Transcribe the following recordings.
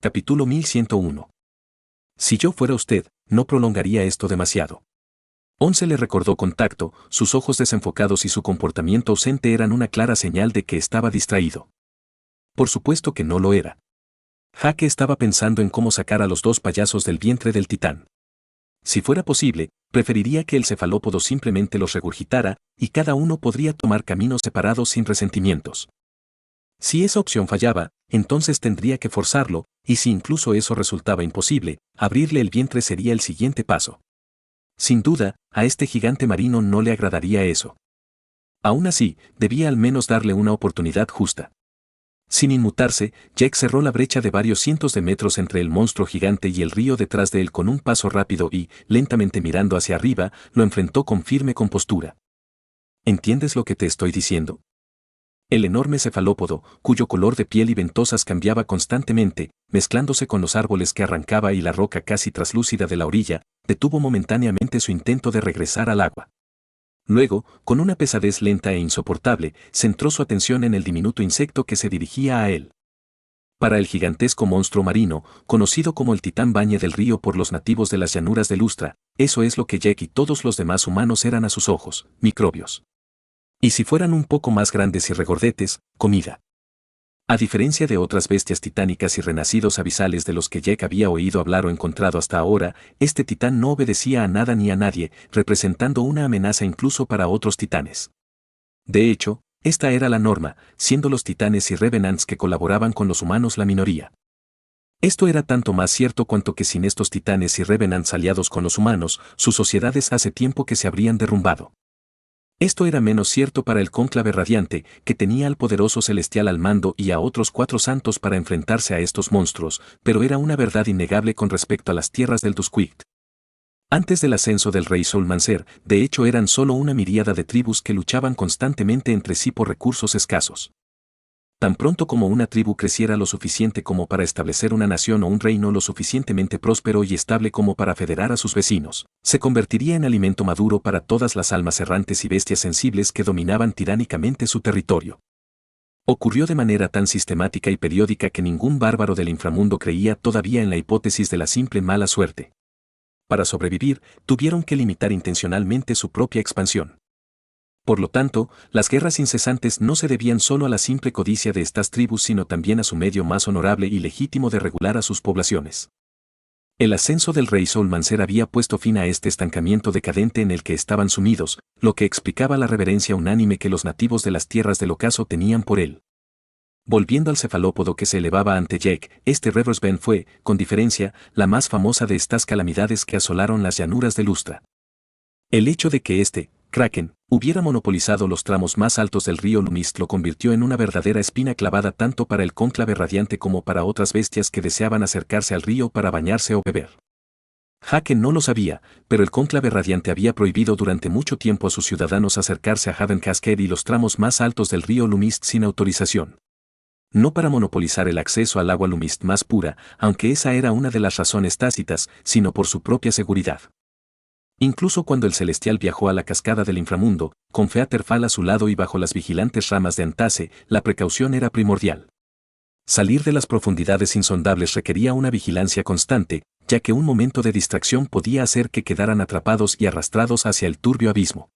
Capítulo 1101. Si yo fuera usted, no prolongaría esto demasiado. Once le recordó con tacto, sus ojos desenfocados y su comportamiento ausente eran una clara señal de que estaba distraído. Por supuesto que no lo era. Jake estaba pensando en cómo sacar a los dos payasos del vientre del titán. Si fuera posible, preferiría que el cefalópodo simplemente los regurgitara, y cada uno podría tomar caminos separados sin resentimientos. Si esa opción fallaba, entonces tendría que forzarlo, y si incluso eso resultaba imposible, abrirle el vientre sería el siguiente paso. Sin duda, a este gigante marino no le agradaría eso. Aún así, debía al menos darle una oportunidad justa. Sin inmutarse, Jake cerró la brecha de varios cientos de metros entre el monstruo gigante y el río detrás de él con un paso rápido y, lentamente mirando hacia arriba, lo enfrentó con firme compostura. ¿Entiendes lo que te estoy diciendo? El enorme cefalópodo, cuyo color de piel y ventosas cambiaba constantemente, mezclándose con los árboles que arrancaba y la roca casi traslúcida de la orilla, detuvo momentáneamente su intento de regresar al agua. Luego, con una pesadez lenta e insoportable, centró su atención en el diminuto insecto que se dirigía a él. Para el gigantesco monstruo marino, conocido como el titán bañe del río por los nativos de las llanuras de Lustra, eso es lo que Jake y todos los demás humanos eran a sus ojos, microbios. Y si fueran un poco más grandes y regordetes, comida. A diferencia de otras bestias titánicas y renacidos abisales de los que Jake había oído hablar o encontrado hasta ahora, este titán no obedecía a nada ni a nadie, representando una amenaza incluso para otros titanes. De hecho, esta era la norma, siendo los titanes y revenants que colaboraban con los humanos la minoría. Esto era tanto más cierto cuanto que sin estos titanes y revenants aliados con los humanos, sus sociedades hace tiempo que se habrían derrumbado. Esto era menos cierto para el cónclave radiante, que tenía al poderoso celestial al mando y a otros 4 santos para enfrentarse a estos monstruos, pero era una verdad innegable con respecto a las tierras del Duskuith. Antes del ascenso del rey Solmancer, de hecho eran solo una miríada de tribus que luchaban constantemente entre sí por recursos escasos. Tan pronto como una tribu creciera lo suficiente como para establecer una nación o un reino lo suficientemente próspero y estable como para federar a sus vecinos, se convertiría en alimento maduro para todas las almas errantes y bestias sensibles que dominaban tiránicamente su territorio. Ocurrió de manera tan sistemática y periódica que ningún bárbaro del inframundo creía todavía en la hipótesis de la simple mala suerte. Para sobrevivir, tuvieron que limitar intencionalmente su propia expansión. Por lo tanto, las guerras incesantes no se debían solo a la simple codicia de estas tribus sino también a su medio más honorable y legítimo de regular a sus poblaciones. El ascenso del rey Solmancer había puesto fin a este estancamiento decadente en el que estaban sumidos, lo que explicaba la reverencia unánime que los nativos de las tierras del ocaso tenían por él. Volviendo al cefalópodo que se elevaba ante Jake, este Reversben fue, con diferencia, la más famosa de estas calamidades que asolaron las llanuras de Lustra. El hecho de que este Kraken hubiera monopolizado los tramos más altos del río Lumist lo convirtió en una verdadera espina clavada tanto para el cónclave radiante como para otras bestias que deseaban acercarse al río para bañarse o beber. Jake no lo sabía, pero el cónclave radiante había prohibido durante mucho tiempo a sus ciudadanos acercarse a Haven Cascade y los tramos más altos del río Lumist sin autorización. No para monopolizar el acceso al agua Lumist más pura, aunque esa era una de las razones tácitas, sino por su propia seguridad. Incluso cuando el celestial viajó a la cascada del inframundo, con Featerfall a su lado y bajo las vigilantes ramas de Antase, la precaución era primordial. Salir de las profundidades insondables requería una vigilancia constante, ya que un momento de distracción podía hacer que quedaran atrapados y arrastrados hacia el turbio abismo.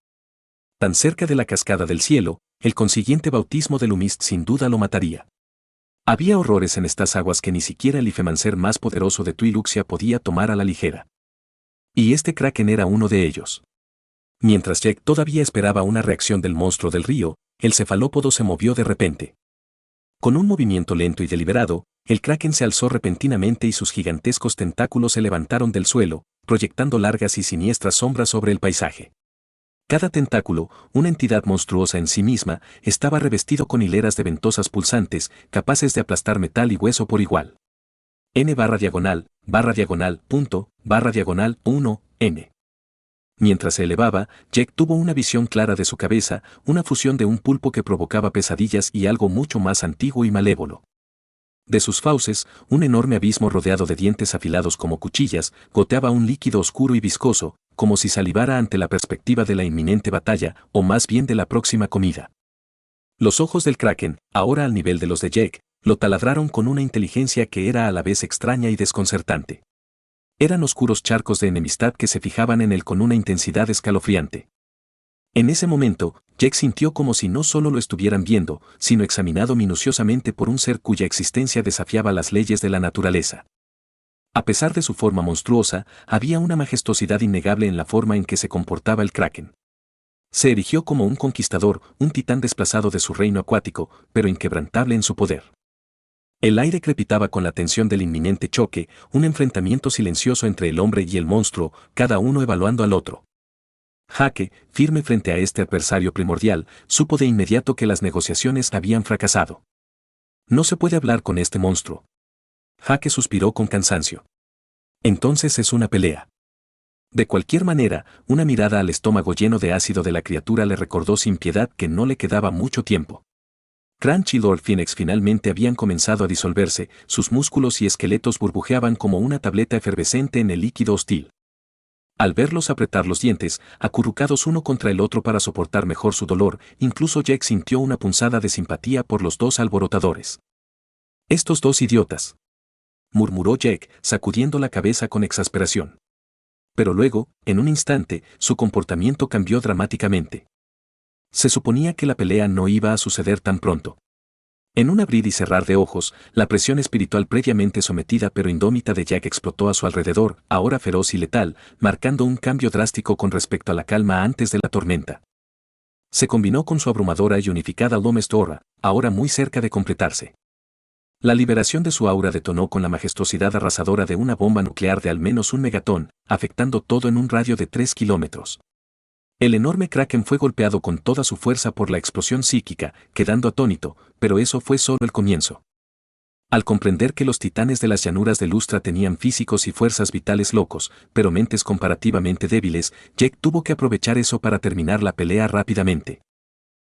Tan cerca de la cascada del cielo, el consiguiente bautismo de Lumist sin duda lo mataría. Había horrores en estas aguas que ni siquiera el Ifemancer más poderoso de Twi'lexia podía tomar a la ligera. Y este Kraken era uno de ellos. Mientras Jake todavía esperaba una reacción del monstruo del río, el cefalópodo se movió de repente. Con un movimiento lento y deliberado, el Kraken se alzó repentinamente y sus gigantescos tentáculos se levantaron del suelo, proyectando largas y siniestras sombras sobre el paisaje. Cada tentáculo, una entidad monstruosa en sí misma, estaba revestido con hileras de ventosas pulsantes, capaces de aplastar metal y hueso por igual. N//punto//1, N. Mientras se elevaba, Jake tuvo una visión clara de su cabeza, una fusión de un pulpo que provocaba pesadillas y algo mucho más antiguo y malévolo. De sus fauces, un enorme abismo rodeado de dientes afilados como cuchillas, goteaba un líquido oscuro y viscoso, como si salivara ante la perspectiva de la inminente batalla, o más bien de la próxima comida. Los ojos del Kraken, ahora al nivel de los de Jake, Lo taladraron con una inteligencia que era a la vez extraña y desconcertante. Eran oscuros charcos de enemistad que se fijaban en él con una intensidad escalofriante. En ese momento, Jack sintió como si no solo lo estuvieran viendo, sino examinado minuciosamente por un ser cuya existencia desafiaba las leyes de la naturaleza. A pesar de su forma monstruosa, había una majestuosidad innegable en la forma en que se comportaba el kraken. Se erigió como un conquistador, un titán desplazado de su reino acuático, pero inquebrantable en su poder. El aire crepitaba con la tensión del inminente choque, un enfrentamiento silencioso entre el hombre y el monstruo, cada uno evaluando al otro. Jake, firme frente a este adversario primordial, supo de inmediato que las negociaciones habían fracasado. No se puede hablar con este monstruo. Jake suspiró con cansancio. Entonces es una pelea. De cualquier manera, una mirada al estómago lleno de ácido de la criatura le recordó sin piedad que no le quedaba mucho tiempo. Crunch y Lord Phoenix finalmente habían comenzado a disolverse, sus músculos y esqueletos burbujeaban como una tableta efervescente en el líquido hostil. Al verlos apretar los dientes, acurrucados uno contra el otro para soportar mejor su dolor, incluso Jack sintió una punzada de simpatía por los dos alborotadores. «Estos dos idiotas», murmuró Jack, sacudiendo la cabeza con exasperación. Pero luego, en un instante, su comportamiento cambió dramáticamente. Se suponía que la pelea no iba a suceder tan pronto. En un abrir y cerrar de ojos, la presión espiritual previamente sometida pero indómita de Jack explotó a su alrededor, ahora feroz y letal, marcando un cambio drástico con respecto a la calma antes de la tormenta. Se combinó con su abrumadora y unificada Lomest Aura, ahora muy cerca de completarse. La liberación de su aura detonó con la majestuosidad arrasadora de una bomba nuclear de al menos 1 megatón, afectando todo en un radio de 3 kilómetros. El enorme kraken fue golpeado con toda su fuerza por la explosión psíquica, quedando atónito, pero eso fue solo el comienzo. Al comprender que los titanes de las llanuras de Lustra tenían físicos y fuerzas vitales locos, pero mentes comparativamente débiles, Jack tuvo que aprovechar eso para terminar la pelea rápidamente.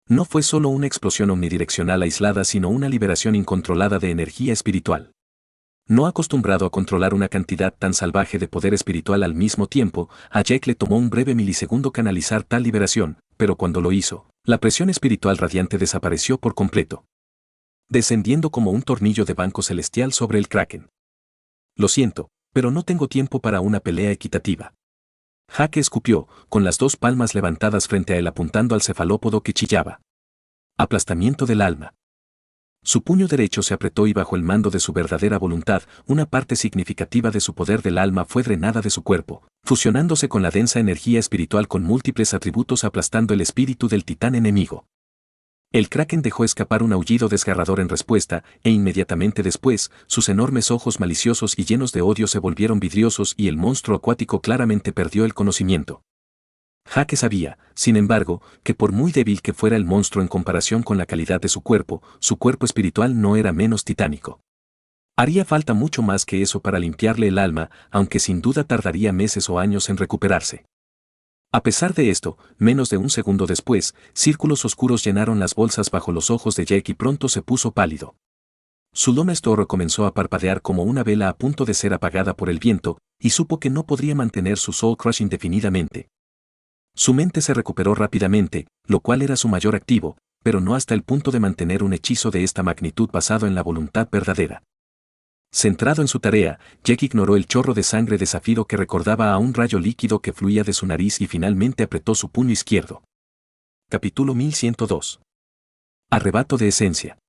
No fue solo una explosión omnidireccional aislada, sino una liberación incontrolada de energía espiritual. No acostumbrado a controlar una cantidad tan salvaje de poder espiritual al mismo tiempo, a Jack le tomó un breve milisegundo canalizar tal liberación, pero cuando lo hizo, la presión espiritual radiante desapareció por completo, descendiendo como un tornillo de banco celestial sobre el kraken. «Lo siento, pero no tengo tiempo para una pelea equitativa». Jake escupió, con las dos palmas levantadas frente a él apuntando al cefalópodo que chillaba. Aplastamiento del alma. Su puño derecho se apretó y bajo el mando de su verdadera voluntad, una parte significativa de su poder del alma fue drenada de su cuerpo, fusionándose con la densa energía espiritual con múltiples atributos aplastando el espíritu del titán enemigo. El kraken dejó escapar un aullido desgarrador en respuesta, e inmediatamente después, sus enormes ojos maliciosos y llenos de odio se volvieron vidriosos y el monstruo acuático claramente perdió el conocimiento. Jake sabía, sin embargo, que por muy débil que fuera el monstruo en comparación con la calidad de su cuerpo espiritual no era menos titánico. Haría falta mucho más que eso para limpiarle el alma, aunque sin duda tardaría meses o años en recuperarse. A pesar de esto, menos de un segundo después, círculos oscuros llenaron las bolsas bajo los ojos de Jack y pronto se puso pálido. Su Lomest Aura comenzó a parpadear como una vela a punto de ser apagada por el viento, y supo que no podría mantener su Soul Crush indefinidamente. Su mente se recuperó rápidamente, lo cual era su mayor activo, pero no hasta el punto de mantener un hechizo de esta magnitud basado en la voluntad verdadera. Centrado en su tarea, Jack ignoró el chorro de sangre de zafiro que recordaba a un rayo líquido que fluía de su nariz y finalmente apretó su puño izquierdo. Capítulo 1102. Arrebato de esencia.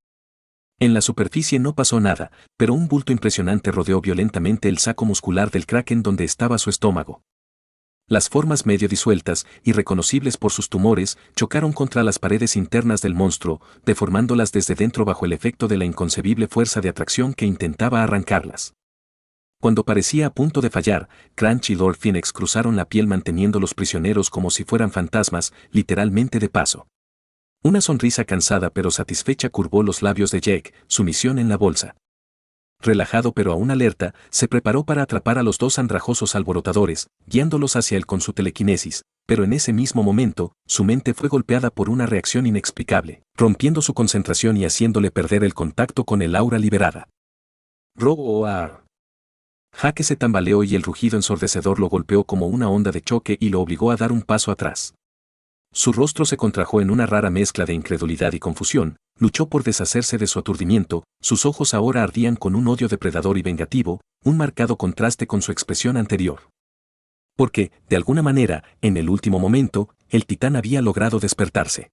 En la superficie no pasó nada, pero un bulto impresionante rodeó violentamente el saco muscular del kraken donde estaba su estómago. Las formas medio disueltas, irreconocibles por sus tumores, chocaron contra las paredes internas del monstruo, deformándolas desde dentro bajo el efecto de la inconcebible fuerza de atracción que intentaba arrancarlas. Cuando parecía a punto de fallar, Crunch y Lord Phoenix cruzaron la piel manteniéndolos prisioneros como si fueran fantasmas, literalmente de paso. Una sonrisa cansada pero satisfecha curvó los labios de Jack, su misión en la bolsa. Relajado pero aún alerta, se preparó para atrapar a los dos andrajosos alborotadores, guiándolos hacia él con su telequinesis, pero en ese mismo momento, su mente fue golpeada por una reacción inexplicable, rompiendo su concentración y haciéndole perder el contacto con el aura liberada. Roar. Jake se tambaleó y el rugido ensordecedor lo golpeó como una onda de choque y lo obligó a dar un paso atrás. Su rostro se contrajo en una rara mezcla de incredulidad y confusión, luchó por deshacerse de su aturdimiento, sus ojos ahora ardían con un odio depredador y vengativo, un marcado contraste con su expresión anterior. Porque, de alguna manera, en el último momento, el titán había logrado despertarse.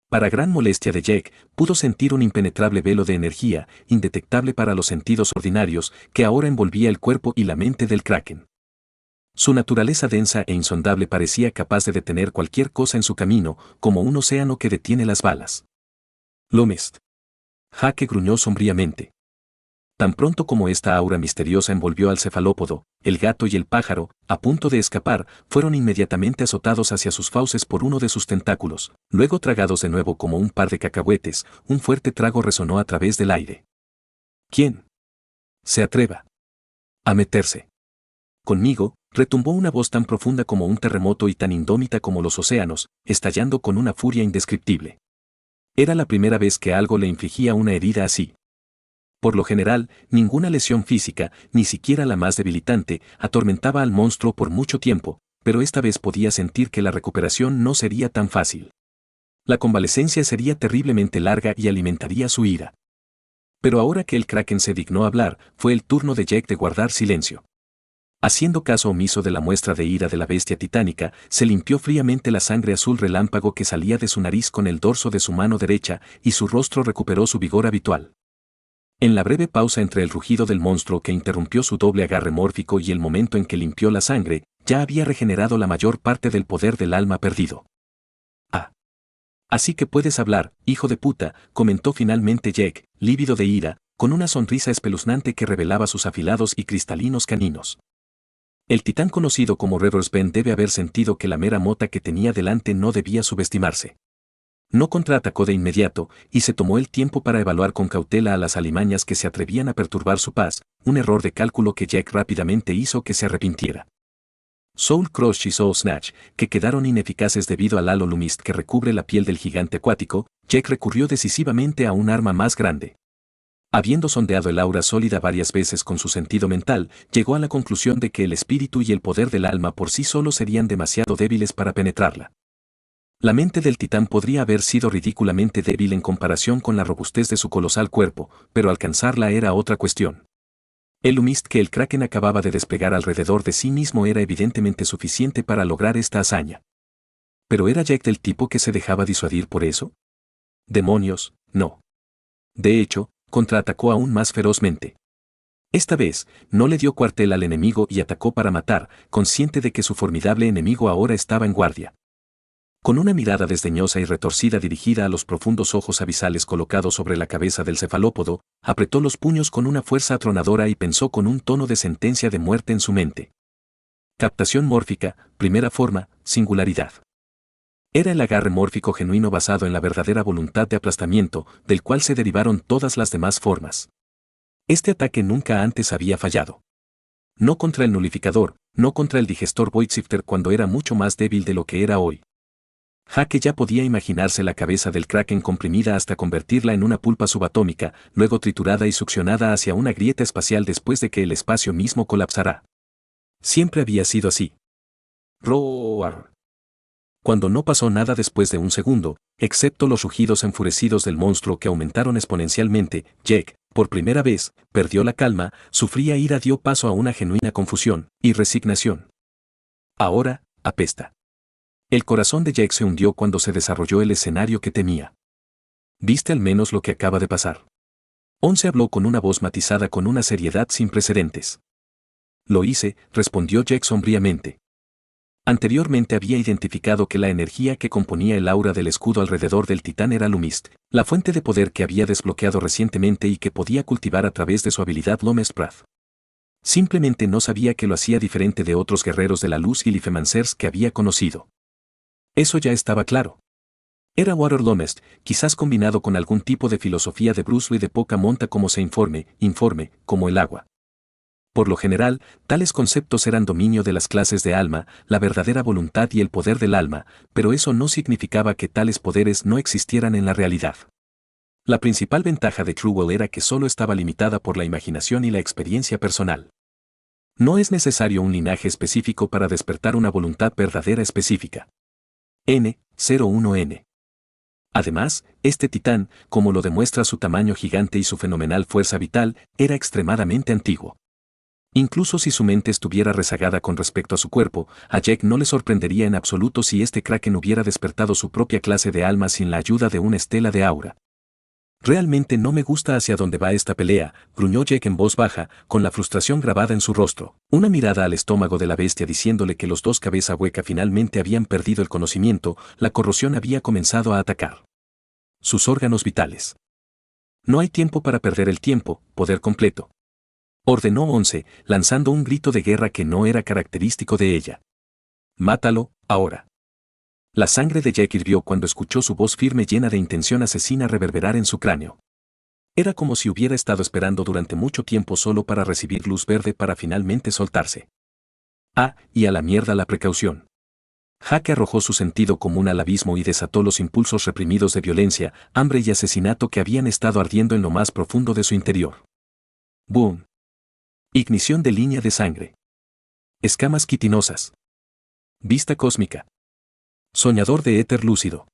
Para gran molestia de Jack, pudo sentir un impenetrable velo de energía, indetectable para los sentidos ordinarios, que ahora envolvía el cuerpo y la mente del kraken. Su naturaleza densa e insondable parecía capaz de detener cualquier cosa en su camino, como un océano que detiene las balas. Lomest. Jake gruñó sombríamente. Tan pronto como esta aura misteriosa envolvió al cefalópodo, el gato y el pájaro, a punto de escapar, fueron inmediatamente azotados hacia sus fauces por uno de sus tentáculos, luego tragados de nuevo como un par de cacahuetes, un fuerte trago resonó a través del aire. ¿Quién se atreva a meterse conmigo? Retumbó una voz tan profunda como un terremoto y tan indómita como los océanos, estallando con una furia indescriptible. Era la primera vez que algo le infligía una herida así. Por lo general, ninguna lesión física, ni siquiera la más debilitante, atormentaba al monstruo por mucho tiempo, pero esta vez podía sentir que la recuperación no sería tan fácil. La convalecencia sería terriblemente larga y alimentaría su ira. Pero ahora que el kraken se dignó hablar, fue el turno de Jack de guardar silencio. Haciendo caso omiso de la muestra de ira de la bestia titánica, se limpió fríamente la sangre azul relámpago que salía de su nariz con el dorso de su mano derecha, y su rostro recuperó su vigor habitual. En la breve pausa entre el rugido del monstruo que interrumpió su doble agarre mórfico y el momento en que limpió la sangre, ya había regenerado la mayor parte del poder del alma perdido. Ah. Así que puedes hablar, hijo de puta, comentó finalmente Jack, lívido de ira, con una sonrisa espeluznante que revelaba sus afilados y cristalinos caninos. El titán conocido como Reversben debe haber sentido que la mera mota que tenía delante no debía subestimarse. No contraatacó de inmediato, y se tomó el tiempo para evaluar con cautela a las alimañas que se atrevían a perturbar su paz, un error de cálculo que Jack rápidamente hizo que se arrepintiera. Soul Crush y Soul Snatch, que quedaron ineficaces debido al halo lumist que recubre la piel del gigante acuático, Jack recurrió decisivamente a un arma más grande. Habiendo sondeado el aura sólida varias veces con su sentido mental, llegó a la conclusión de que el espíritu y el poder del alma por sí solos serían demasiado débiles para penetrarla. La mente del titán podría haber sido ridículamente débil en comparación con la robustez de su colosal cuerpo, pero alcanzarla era otra cuestión. El lumist que el kraken acababa de desplegar alrededor de sí mismo era evidentemente suficiente para lograr esta hazaña. ¿Pero era Jack del tipo que se dejaba disuadir por eso? Demonios, no. De hecho, contraatacó aún más ferozmente. Esta vez, no le dio cuartel al enemigo y atacó para matar, consciente de que su formidable enemigo ahora estaba en guardia. Con una mirada desdeñosa y retorcida dirigida a los profundos ojos abisales colocados sobre la cabeza del cefalópodo, apretó los puños con una fuerza atronadora y pensó con un tono de sentencia de muerte en su mente. Captación mórfica, primera forma, singularidad. Era el agarre mórfico genuino basado en la verdadera voluntad de aplastamiento, del cual se derivaron todas las demás formas. Este ataque nunca antes había fallado. No contra el nulificador, no contra el digestor Voidshifter cuando era mucho más débil de lo que era hoy. Jake ya podía imaginarse la cabeza del kraken comprimida hasta convertirla en una pulpa subatómica, luego triturada y succionada hacia una grieta espacial después de que el espacio mismo colapsara. Siempre había sido así. Roar. Cuando no pasó nada después de un segundo, excepto los rugidos enfurecidos del monstruo que aumentaron exponencialmente, Jack, por primera vez, perdió la calma, su fría ira dio paso a una genuina confusión y resignación. Ahora, apesta. El corazón de Jack se hundió cuando se desarrolló el escenario que temía. ¿Viste al menos lo que acaba de pasar? Once habló con una voz matizada con una seriedad sin precedentes. Lo hice, respondió Jack sombríamente. Anteriormente había identificado que la energía que componía el aura del escudo alrededor del titán era Lumist, la fuente de poder que había desbloqueado recientemente y que podía cultivar a través de su habilidad Lomest Wrath. Simplemente no sabía que lo hacía diferente de otros guerreros de la luz y Lifemancers que había conocido. Eso ya estaba claro. Era Water Lomest, quizás combinado con algún tipo de filosofía de Bruce Lee de poca monta como se informe, como el agua. Por lo general, tales conceptos eran dominio de las clases de alma, la verdadera voluntad y el poder del alma, pero eso no significaba que tales poderes no existieran en la realidad. La principal ventaja de Truewell era que solo estaba limitada por la imaginación y la experiencia personal. No es necesario un linaje específico para despertar una voluntad verdadera específica. 01N. Además, este titán, como lo demuestra su tamaño gigante y su fenomenal fuerza vital, era extremadamente antiguo. Incluso si su mente estuviera rezagada con respecto a su cuerpo, a Jack no le sorprendería en absoluto si este kraken hubiera despertado su propia clase de alma sin la ayuda de una estela de aura. Realmente no me gusta hacia dónde va esta pelea, gruñó Jack en voz baja, con la frustración grabada en su rostro, una mirada al estómago de la bestia diciéndole que los dos cabeza hueca finalmente habían perdido el conocimiento, la corrosión había comenzado a atacar sus órganos vitales. No hay tiempo para perder el tiempo, poder completo. Ordenó Once, lanzando un grito de guerra que no era característico de ella. Mátalo, ahora. La sangre de Jack hirvió cuando escuchó su voz firme llena de intención asesina reverberar en su cráneo. Era como si hubiera estado esperando durante mucho tiempo solo para recibir luz verde para finalmente soltarse. Ah, y a la mierda la precaución. Jaque arrojó su sentido común al abismo y desató los impulsos reprimidos de violencia, hambre y asesinato que habían estado ardiendo en lo más profundo de su interior. ¡Boom! Ignición de línea de sangre. Escamas quitinosas. Vista cósmica. Soñador de éter lúcido.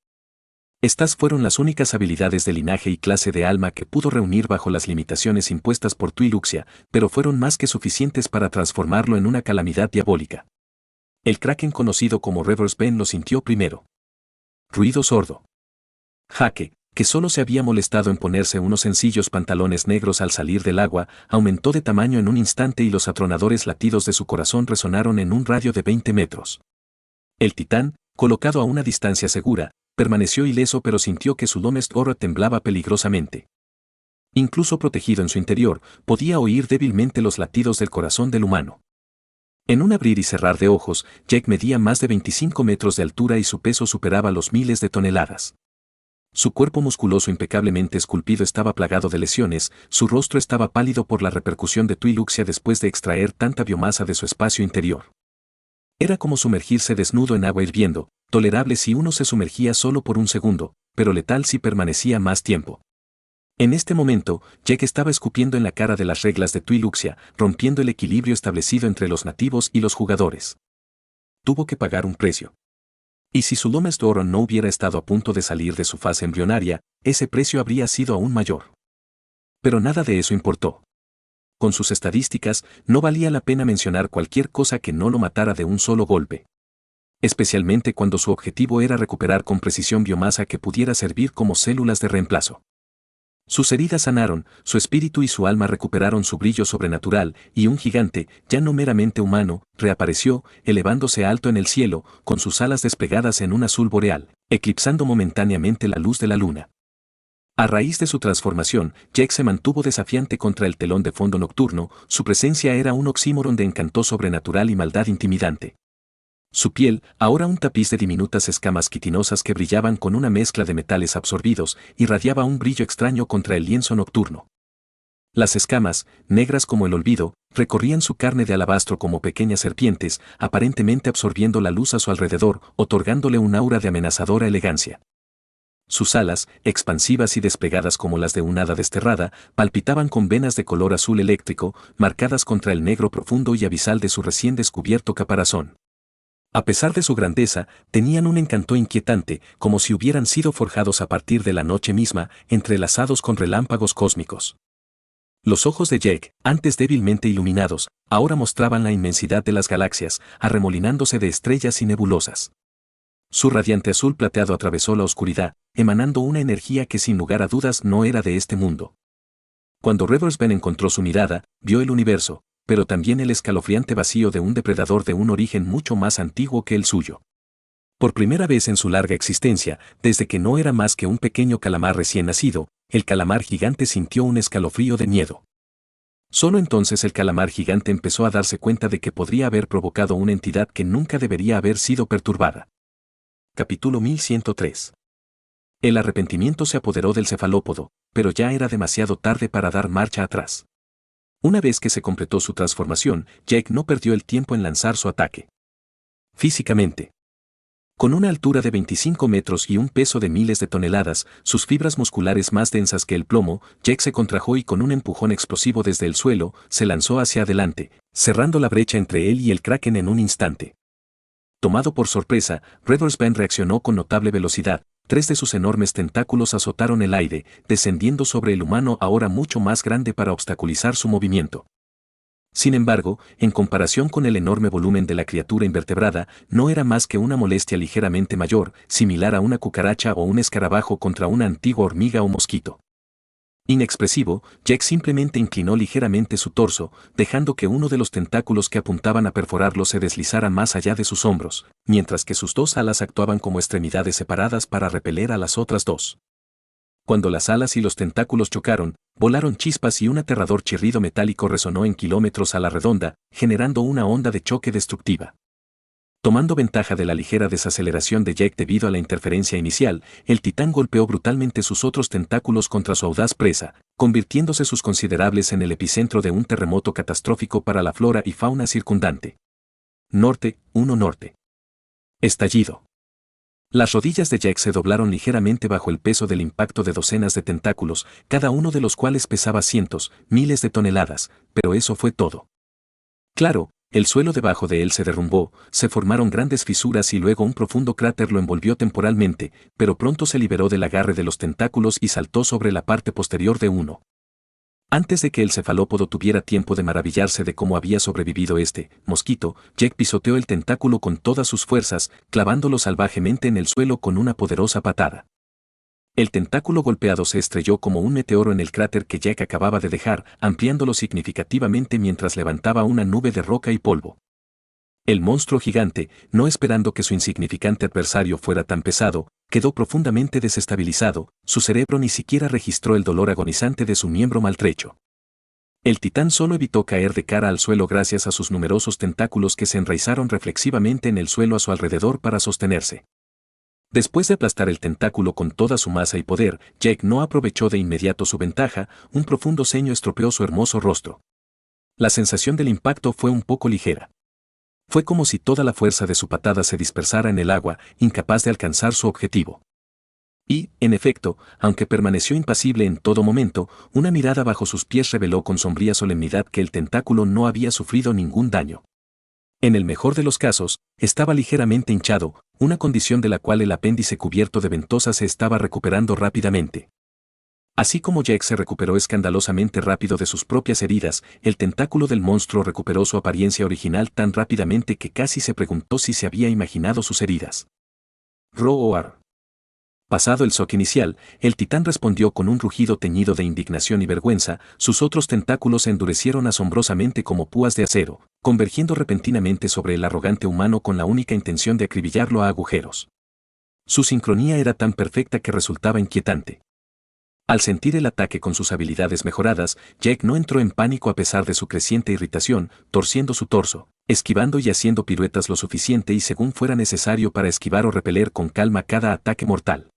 Estas fueron las únicas habilidades de linaje y clase de alma que pudo reunir bajo las limitaciones impuestas por Twi'lexia, pero fueron más que suficientes para transformarlo en una calamidad diabólica. El kraken conocido como Reverse Ben lo sintió primero. Ruido sordo. Jaque, que solo se había molestado en ponerse unos sencillos pantalones negros al salir del agua, aumentó de tamaño en un instante y los atronadores latidos de su corazón resonaron en un radio de 20 metros. El titán, colocado a una distancia segura, permaneció ileso pero sintió que su Domest Aura temblaba peligrosamente. Incluso protegido en su interior, podía oír débilmente los latidos del corazón del humano. En un abrir y cerrar de ojos, Jack medía más de 25 metros de altura y su peso superaba los miles de toneladas. Su cuerpo musculoso impecablemente esculpido estaba plagado de lesiones, su rostro estaba pálido por la repercusión de Twi'lexia después de extraer tanta biomasa de su espacio interior. Era como sumergirse desnudo en agua hirviendo, tolerable si uno se sumergía solo por un segundo, pero letal si permanecía más tiempo. En este momento, Jack estaba escupiendo en la cara de las reglas de Twi'lexia, rompiendo el equilibrio establecido entre los nativos y los jugadores. Tuvo que pagar un precio. Y si su Domest Aura no hubiera estado a punto de salir de su fase embrionaria, ese precio habría sido aún mayor. Pero nada de eso importó. Con sus estadísticas, no valía la pena mencionar cualquier cosa que no lo matara de un solo golpe. Especialmente cuando su objetivo era recuperar con precisión biomasa que pudiera servir como células de reemplazo. Sus heridas sanaron, su espíritu y su alma recuperaron su brillo sobrenatural, y un gigante, ya no meramente humano, reapareció, elevándose alto en el cielo, con sus alas desplegadas en un azul boreal, eclipsando momentáneamente la luz de la luna. A raíz de su transformación, Jack se mantuvo desafiante contra el telón de fondo nocturno, su presencia era un oxímoron de encanto sobrenatural y maldad intimidante. Su piel, ahora un tapiz de diminutas escamas quitinosas que brillaban con una mezcla de metales absorbidos, irradiaba un brillo extraño contra el lienzo nocturno. Las escamas, negras como el olvido, recorrían su carne de alabastro como pequeñas serpientes, aparentemente absorbiendo la luz a su alrededor, otorgándole un aura de amenazadora elegancia. Sus alas, expansivas y desplegadas como las de un hada desterrada, palpitaban con venas de color azul eléctrico, marcadas contra el negro profundo y abisal de su recién descubierto caparazón. A pesar de su grandeza, tenían un encanto inquietante, como si hubieran sido forjados a partir de la noche misma, entrelazados con relámpagos cósmicos. Los ojos de Jack, antes débilmente iluminados, ahora mostraban la inmensidad de las galaxias, arremolinándose de estrellas y nebulosas. Su radiante azul plateado atravesó la oscuridad, emanando una energía que sin lugar a dudas no era de este mundo. Cuando Reverse Ben encontró su mirada, vio el universo, pero también el escalofriante vacío de un depredador de un origen mucho más antiguo que el suyo. Por primera vez en su larga existencia, desde que no era más que un pequeño calamar recién nacido, el calamar gigante sintió un escalofrío de miedo. Solo entonces el calamar gigante empezó a darse cuenta de que podría haber provocado una entidad que nunca debería haber sido perturbada. Capítulo 1103. El arrepentimiento se apoderó del cefalópodo, pero ya era demasiado tarde para dar marcha atrás. Una vez que se completó su transformación, Jack no perdió el tiempo en lanzar su ataque. Físicamente. Con una altura de 25 metros y un peso de miles de toneladas, sus fibras musculares más densas que el plomo, Jack se contrajo y con un empujón explosivo desde el suelo, se lanzó hacia adelante, cerrando la brecha entre él y el kraken en un instante. Tomado por sorpresa, Reversben reaccionó con notable velocidad. 3 de sus enormes tentáculos azotaron el aire, descendiendo sobre el humano ahora mucho más grande para obstaculizar su movimiento. Sin embargo, en comparación con el enorme volumen de la criatura invertebrada, no era más que una molestia ligeramente mayor, similar a una cucaracha o un escarabajo contra una antigua hormiga o mosquito. Inexpresivo, Jack simplemente inclinó ligeramente su torso, dejando que uno de los tentáculos que apuntaban a perforarlo se deslizara más allá de sus hombros, mientras que sus 2 alas actuaban como extremidades separadas para repeler a las otras 2. Cuando las alas y los tentáculos chocaron, volaron chispas y un aterrador chirrido metálico resonó en kilómetros a la redonda, generando una onda de choque destructiva. Tomando ventaja de la ligera desaceleración de Jack debido a la interferencia inicial, el titán golpeó brutalmente sus otros tentáculos contra su audaz presa, convirtiéndose sus considerables en el epicentro de un terremoto catastrófico para la flora y fauna circundante. Norte, 1 norte. Estallido. Las rodillas de Jack se doblaron ligeramente bajo el peso del impacto de docenas de tentáculos, cada uno de los cuales pesaba cientos, miles de toneladas, pero eso fue todo. Claro, el suelo debajo de él se derrumbó, se formaron grandes fisuras y luego un profundo cráter lo envolvió temporalmente, pero pronto se liberó del agarre de los tentáculos y saltó sobre la parte posterior de uno. Antes de que el cefalópodo tuviera tiempo de maravillarse de cómo había sobrevivido este mosquito, Jack pisoteó el tentáculo con todas sus fuerzas, clavándolo salvajemente en el suelo con una poderosa patada. El tentáculo golpeado se estrelló como un meteoro en el cráter que Jack acababa de dejar, ampliándolo significativamente mientras levantaba una nube de roca y polvo. El monstruo gigante, no esperando que su insignificante adversario fuera tan pesado, quedó profundamente desestabilizado, su cerebro ni siquiera registró el dolor agonizante de su miembro maltrecho. El titán solo evitó caer de cara al suelo gracias a sus numerosos tentáculos que se enraizaron reflexivamente en el suelo a su alrededor para sostenerse. Después de aplastar el tentáculo con toda su masa y poder, Jack no aprovechó de inmediato su ventaja, un profundo ceño estropeó su hermoso rostro. La sensación del impacto fue un poco ligera. Fue como si toda la fuerza de su patada se dispersara en el agua, incapaz de alcanzar su objetivo. Y, en efecto, aunque permaneció impasible en todo momento, una mirada bajo sus pies reveló con sombría solemnidad que el tentáculo no había sufrido ningún daño. En el mejor de los casos, estaba ligeramente hinchado, una condición de la cual el apéndice cubierto de ventosa se estaba recuperando rápidamente. Así como Jack se recuperó escandalosamente rápido de sus propias heridas, el tentáculo del monstruo recuperó su apariencia original tan rápidamente que casi se preguntó si se había imaginado sus heridas. Roar. Pasado el shock inicial, el titán respondió con un rugido teñido de indignación y vergüenza, sus otros tentáculos se endurecieron asombrosamente como púas de acero, convergiendo repentinamente sobre el arrogante humano con la única intención de acribillarlo a agujeros. Su sincronía era tan perfecta que resultaba inquietante. Al sentir el ataque con sus habilidades mejoradas, Jack no entró en pánico a pesar de su creciente irritación, torciendo su torso, esquivando y haciendo piruetas lo suficiente y según fuera necesario para esquivar o repeler con calma cada ataque mortal.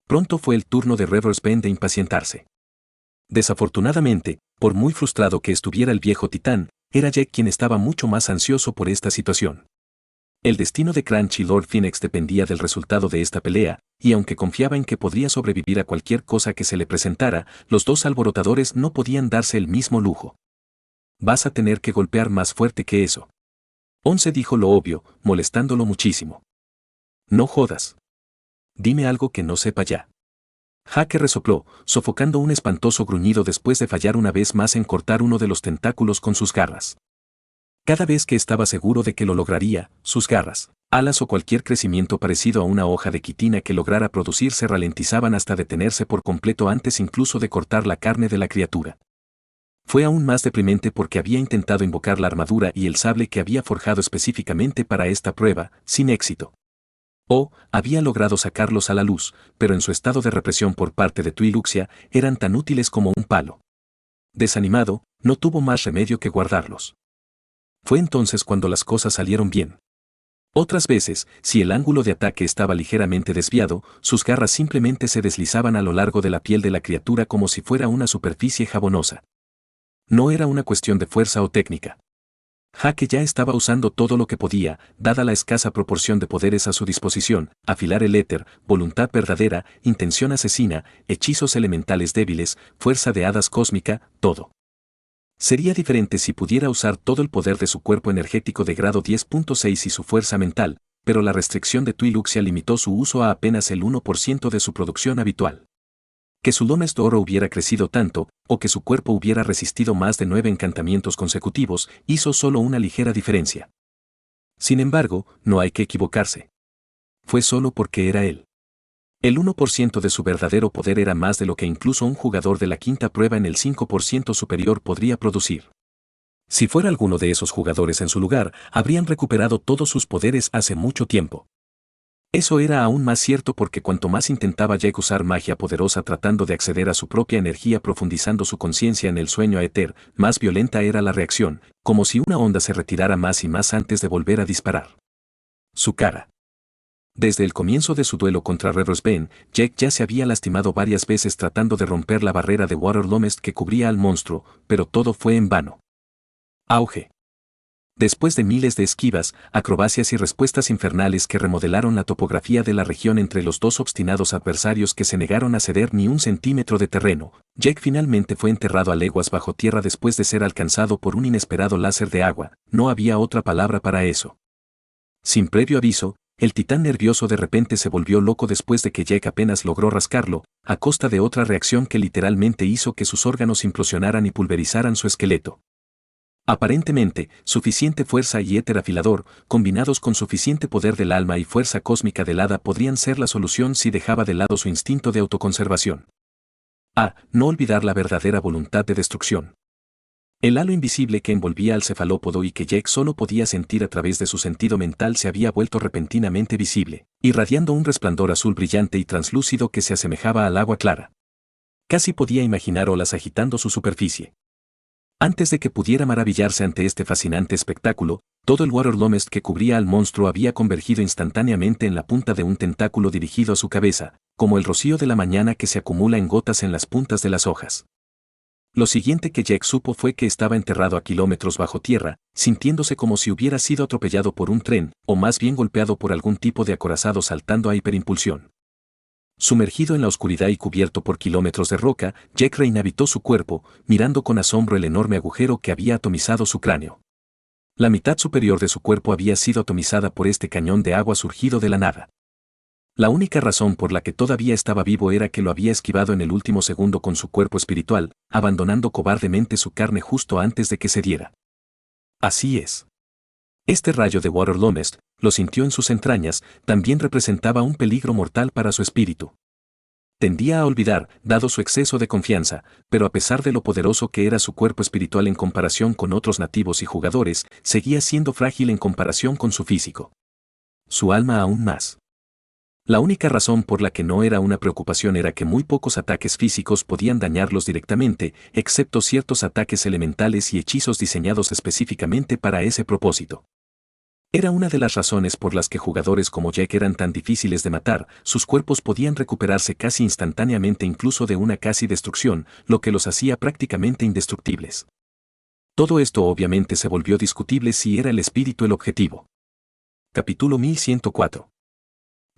Pronto fue el turno de Reversben de impacientarse. Desafortunadamente, por muy frustrado que estuviera el viejo titán, era Jack quien estaba mucho más ansioso por esta situación. El destino de Crunch y Lord Phoenix dependía del resultado de esta pelea, y aunque confiaba en que podría sobrevivir a cualquier cosa que se le presentara, los dos alborotadores no podían darse el mismo lujo. Vas a tener que golpear más fuerte que eso. Once dijo lo obvio, molestándolo muchísimo. No jodas. Dime algo que no sepa ya. Jake resopló, sofocando un espantoso gruñido después de fallar una vez más en cortar uno de los tentáculos con sus garras. Cada vez que estaba seguro de que lo lograría, sus garras, alas o cualquier crecimiento parecido a una hoja de quitina que lograra producir se ralentizaban hasta detenerse por completo antes incluso de cortar la carne de la criatura. Fue aún más deprimente porque había intentado invocar la armadura y el sable que había forjado específicamente para esta prueba, sin éxito. Había logrado sacarlos a la luz, pero en su estado de represión por parte de Twi'lexia, eran tan útiles como un palo. Desanimado, no tuvo más remedio que guardarlos. Fue entonces cuando las cosas salieron bien. Otras veces, si el ángulo de ataque estaba ligeramente desviado, sus garras simplemente se deslizaban a lo largo de la piel de la criatura como si fuera una superficie jabonosa. No era una cuestión de fuerza o técnica. Jake ya estaba usando todo lo que podía, dada la escasa proporción de poderes a su disposición, afilar el éter, voluntad verdadera, intención asesina, hechizos elementales débiles, fuerza de hadas cósmica, todo. Sería diferente si pudiera usar todo el poder de su cuerpo energético de grado 10.6 y su fuerza mental, pero la restricción de Twi'lexia limitó su uso a apenas el 1% de su producción habitual. Que su Lomest Oro hubiera crecido tanto, o que su cuerpo hubiera resistido más de 9 encantamientos consecutivos, hizo solo una ligera diferencia. Sin embargo, no hay que equivocarse. Fue solo porque era él. El 1% de su verdadero poder era más de lo que incluso un jugador de la quinta prueba en el 5% superior podría producir. Si fuera alguno de esos jugadores en su lugar, habrían recuperado todos sus poderes hace mucho tiempo. Eso era aún más cierto porque cuanto más intentaba Jack usar magia poderosa tratando de acceder a su propia energía profundizando su conciencia en el sueño Aether, más violenta era la reacción, como si una onda se retirara más y más antes de volver a disparar. Su cara. Desde el comienzo de su duelo contra Reverse Ben, Jack ya se había lastimado varias veces tratando de romper la barrera de Water Lomest que cubría al monstruo, pero todo fue en vano. Auge. Después de miles de esquivas, acrobacias y respuestas infernales que remodelaron la topografía de la región entre los dos obstinados adversarios que se negaron a ceder ni un centímetro de terreno, Jack finalmente fue enterrado a leguas bajo tierra después de ser alcanzado por un inesperado láser de agua. No había otra palabra para eso. Sin previo aviso, el titán nervioso de repente se volvió loco después de que Jack apenas logró rascarlo, a costa de otra reacción que literalmente hizo que sus órganos implosionaran y pulverizaran su esqueleto. Aparentemente, suficiente fuerza y éter afilador, combinados con suficiente poder del alma y fuerza cósmica del hada podrían ser la solución si dejaba de lado su instinto de autoconservación. No olvidar la verdadera voluntad de destrucción. El halo invisible que envolvía al cefalópodo y que Jack solo podía sentir a través de su sentido mental se había vuelto repentinamente visible, irradiando un resplandor azul brillante y translúcido que se asemejaba al agua clara. Casi podía imaginar olas agitando su superficie. Antes de que pudiera maravillarse ante este fascinante espectáculo, todo el Water Lomest que cubría al monstruo había convergido instantáneamente en la punta de un tentáculo dirigido a su cabeza, como el rocío de la mañana que se acumula en gotas en las puntas de las hojas. Lo siguiente que Jack supo fue que estaba enterrado a kilómetros bajo tierra, sintiéndose como si hubiera sido atropellado por un tren, o más bien golpeado por algún tipo de acorazado saltando a hiperimpulsión. Sumergido en la oscuridad y cubierto por kilómetros de roca, Jack reinhabitó su cuerpo, mirando con asombro el enorme agujero que había atomizado su cráneo. La mitad superior de su cuerpo había sido atomizada por este cañón de agua surgido de la nada. La única razón por la que todavía estaba vivo era que lo había esquivado en el último segundo con su cuerpo espiritual, abandonando cobardemente su carne justo antes de que se diera. Así es. Este rayo de Water Lomest, lo sintió en sus entrañas, también representaba un peligro mortal para su espíritu. Tendía a olvidar, dado su exceso de confianza, pero a pesar de lo poderoso que era su cuerpo espiritual en comparación con otros nativos y jugadores, seguía siendo frágil en comparación con su físico. Su alma aún más. La única razón por la que no era una preocupación era que muy pocos ataques físicos podían dañarlos directamente, excepto ciertos ataques elementales y hechizos diseñados específicamente para ese propósito. Era una de las razones por las que jugadores como Jack eran tan difíciles de matar, sus cuerpos podían recuperarse casi instantáneamente incluso de una casi destrucción, lo que los hacía prácticamente indestructibles. Todo esto obviamente se volvió discutible si era el espíritu el objetivo. Capítulo 1104.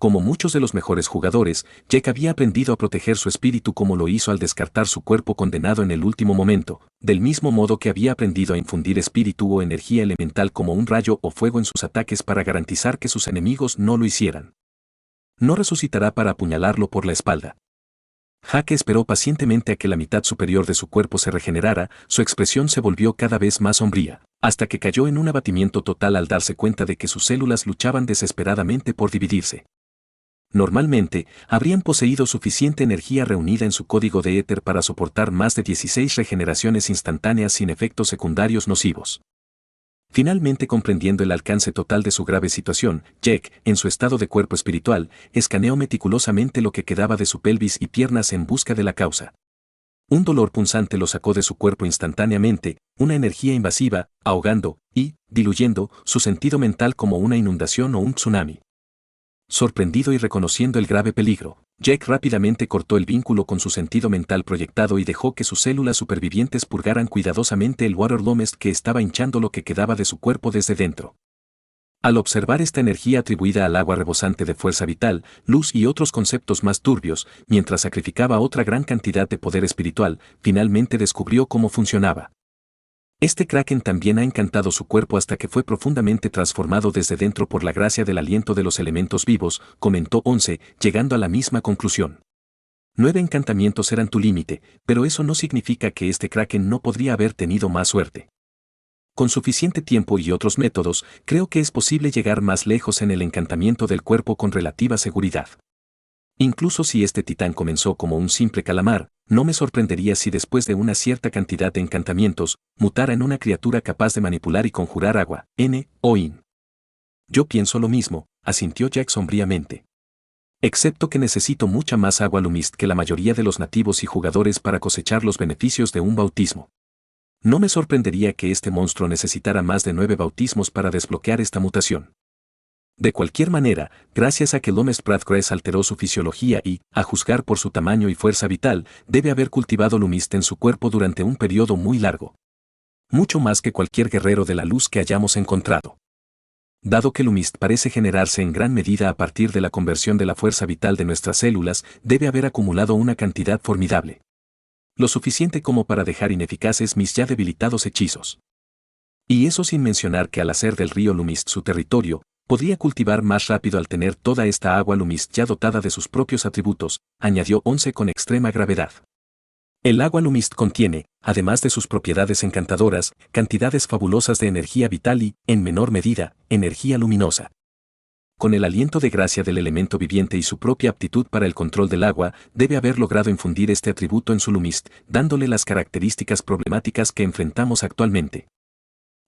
Como muchos de los mejores jugadores, Jack había aprendido a proteger su espíritu como lo hizo al descartar su cuerpo condenado en el último momento, del mismo modo que había aprendido a infundir espíritu o energía elemental como un rayo o fuego en sus ataques para garantizar que sus enemigos no lo hicieran. No resucitará para apuñalarlo por la espalda. Jack esperó pacientemente a que la mitad superior de su cuerpo se regenerara, su expresión se volvió cada vez más sombría, hasta que cayó en un abatimiento total al darse cuenta de que sus células luchaban desesperadamente por dividirse. Normalmente, habrían poseído suficiente energía reunida en su código de éter para soportar más de 16 regeneraciones instantáneas sin efectos secundarios nocivos. Finalmente comprendiendo el alcance total de su grave situación, Jack, en su estado de cuerpo espiritual, escaneó meticulosamente lo que quedaba de su pelvis y piernas en busca de la causa. Un dolor punzante lo sacó de su cuerpo instantáneamente, una energía invasiva, ahogando y diluyendo su sentido mental como una inundación o un tsunami. Sorprendido y reconociendo el grave peligro, Jack rápidamente cortó el vínculo con su sentido mental proyectado y dejó que sus células supervivientes purgaran cuidadosamente el Water Lomest que estaba hinchando lo que quedaba de su cuerpo desde dentro. Al observar esta energía atribuida al agua rebosante de fuerza vital, luz y otros conceptos más turbios, mientras sacrificaba otra gran cantidad de poder espiritual, finalmente descubrió cómo funcionaba. Este kraken también ha encantado su cuerpo hasta que fue profundamente transformado desde dentro por la gracia del aliento de los elementos vivos, comentó Once, llegando a la misma conclusión. 9 encantamientos eran tu límite, pero eso no significa que este kraken no podría haber tenido más suerte. Con suficiente tiempo y otros métodos, creo que es posible llegar más lejos en el encantamiento del cuerpo con relativa seguridad. Incluso si este titán comenzó como un simple calamar, no me sorprendería si después de una cierta cantidad de encantamientos, mutara en una criatura capaz de manipular y conjurar agua, o in. Yo pienso lo mismo, asintió Jack sombríamente. Excepto que necesito mucha más agua Lumist que la mayoría de los nativos y jugadores para cosechar los beneficios de un bautismo. No me sorprendería que este monstruo necesitara más de 9 bautismos para desbloquear esta mutación. De cualquier manera, gracias a que Lomest Prathgrace alteró su fisiología y, a juzgar por su tamaño y fuerza vital, debe haber cultivado Lumist en su cuerpo durante un periodo muy largo. Mucho más que cualquier guerrero de la luz que hayamos encontrado. Dado que Lumist parece generarse en gran medida a partir de la conversión de la fuerza vital de nuestras células, debe haber acumulado una cantidad formidable. Lo suficiente como para dejar ineficaces mis ya debilitados hechizos. Y eso sin mencionar que al hacer del río Lumist su territorio, podría cultivar más rápido al tener toda esta agua Lumist ya dotada de sus propios atributos, añadió Once con extrema gravedad. El agua Lumist contiene, además de sus propiedades encantadoras, cantidades fabulosas de energía vital y, en menor medida, energía luminosa. Con el aliento de gracia del elemento viviente y su propia aptitud para el control del agua, debe haber logrado infundir este atributo en su Lumist, dándole las características problemáticas que enfrentamos actualmente.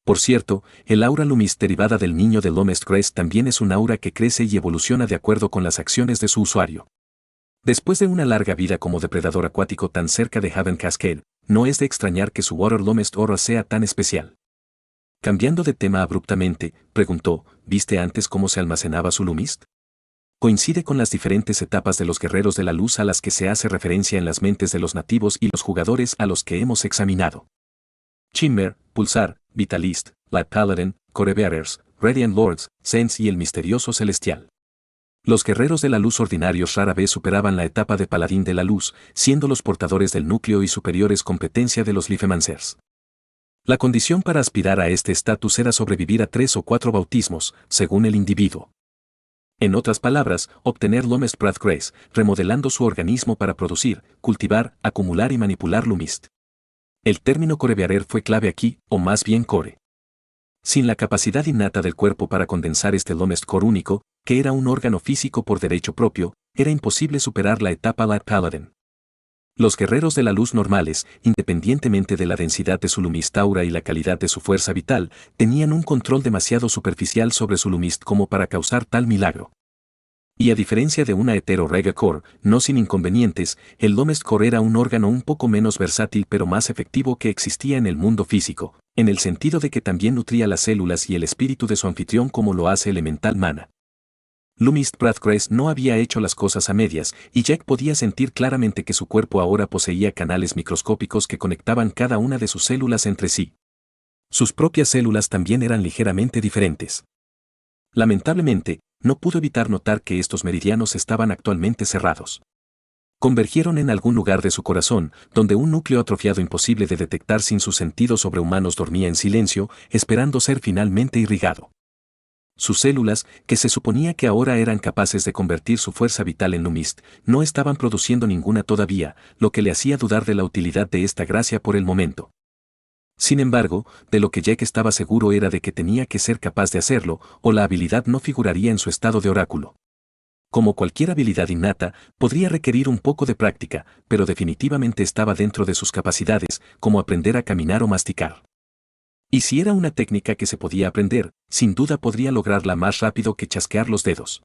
Por cierto, el aura Lumist derivada del niño de Lomest Grace también es un aura que crece y evoluciona de acuerdo con las acciones de su usuario. Después de una larga vida como depredador acuático tan cerca de Haven Cascade, no es de extrañar que su Water Lomest Aura sea tan especial. Cambiando de tema abruptamente, preguntó, ¿viste antes cómo se almacenaba su Lumist? Coincide con las diferentes etapas de los guerreros de la luz a las que se hace referencia en las mentes de los nativos y los jugadores a los que hemos examinado. Shimmer, Pulsar, Vitalist, Light Paladin, Corebearers, Radiant Lords, Saints y el misterioso Celestial. Los guerreros de la luz ordinarios rara vez superaban la etapa de paladín de la luz, siendo los portadores del núcleo y superiores competencia de los Lifemancers. La condición para aspirar a este estatus era sobrevivir a 3 o 4 bautismos, según el individuo. En otras palabras, obtener Lomest Prathgrace, remodelando su organismo para producir, cultivar, acumular y manipular Lumist. El término corebearer fue clave aquí, o más bien core. Sin la capacidad innata del cuerpo para condensar este Lomest Core único, que era un órgano físico por derecho propio, era imposible superar la etapa Light Paladin. Los guerreros de la luz normales, independientemente de la densidad de su Lumist aura y la calidad de su fuerza vital, tenían un control demasiado superficial sobre su Lumist como para causar tal milagro. Y a diferencia de una hetero Rega Core, no sin inconvenientes, el Lomest Core era un órgano un poco menos versátil pero más efectivo que existía en el mundo físico, en el sentido de que también nutría las células y el espíritu de su anfitrión como lo hace Elemental Mana. Lomest Prathgrace no había hecho las cosas a medias, y Jack podía sentir claramente que su cuerpo ahora poseía canales microscópicos que conectaban cada una de sus células entre sí. Sus propias células también eran ligeramente diferentes. Lamentablemente, no pudo evitar notar que estos meridianos estaban actualmente cerrados. Convergieron en algún lugar de su corazón, donde un núcleo atrofiado imposible de detectar sin sus sentidos sobrehumanos dormía en silencio, esperando ser finalmente irrigado. Sus células, que se suponía que ahora eran capaces de convertir su fuerza vital en Lumist, no estaban produciendo ninguna todavía, lo que le hacía dudar de la utilidad de esta gracia por el momento. Sin embargo, de lo que Jack estaba seguro era de que tenía que ser capaz de hacerlo, o la habilidad no figuraría en su estado de oráculo. Como cualquier habilidad innata, podría requerir un poco de práctica, pero definitivamente estaba dentro de sus capacidades, como aprender a caminar o masticar. Y si era una técnica que se podía aprender, sin duda podría lograrla más rápido que chasquear los dedos.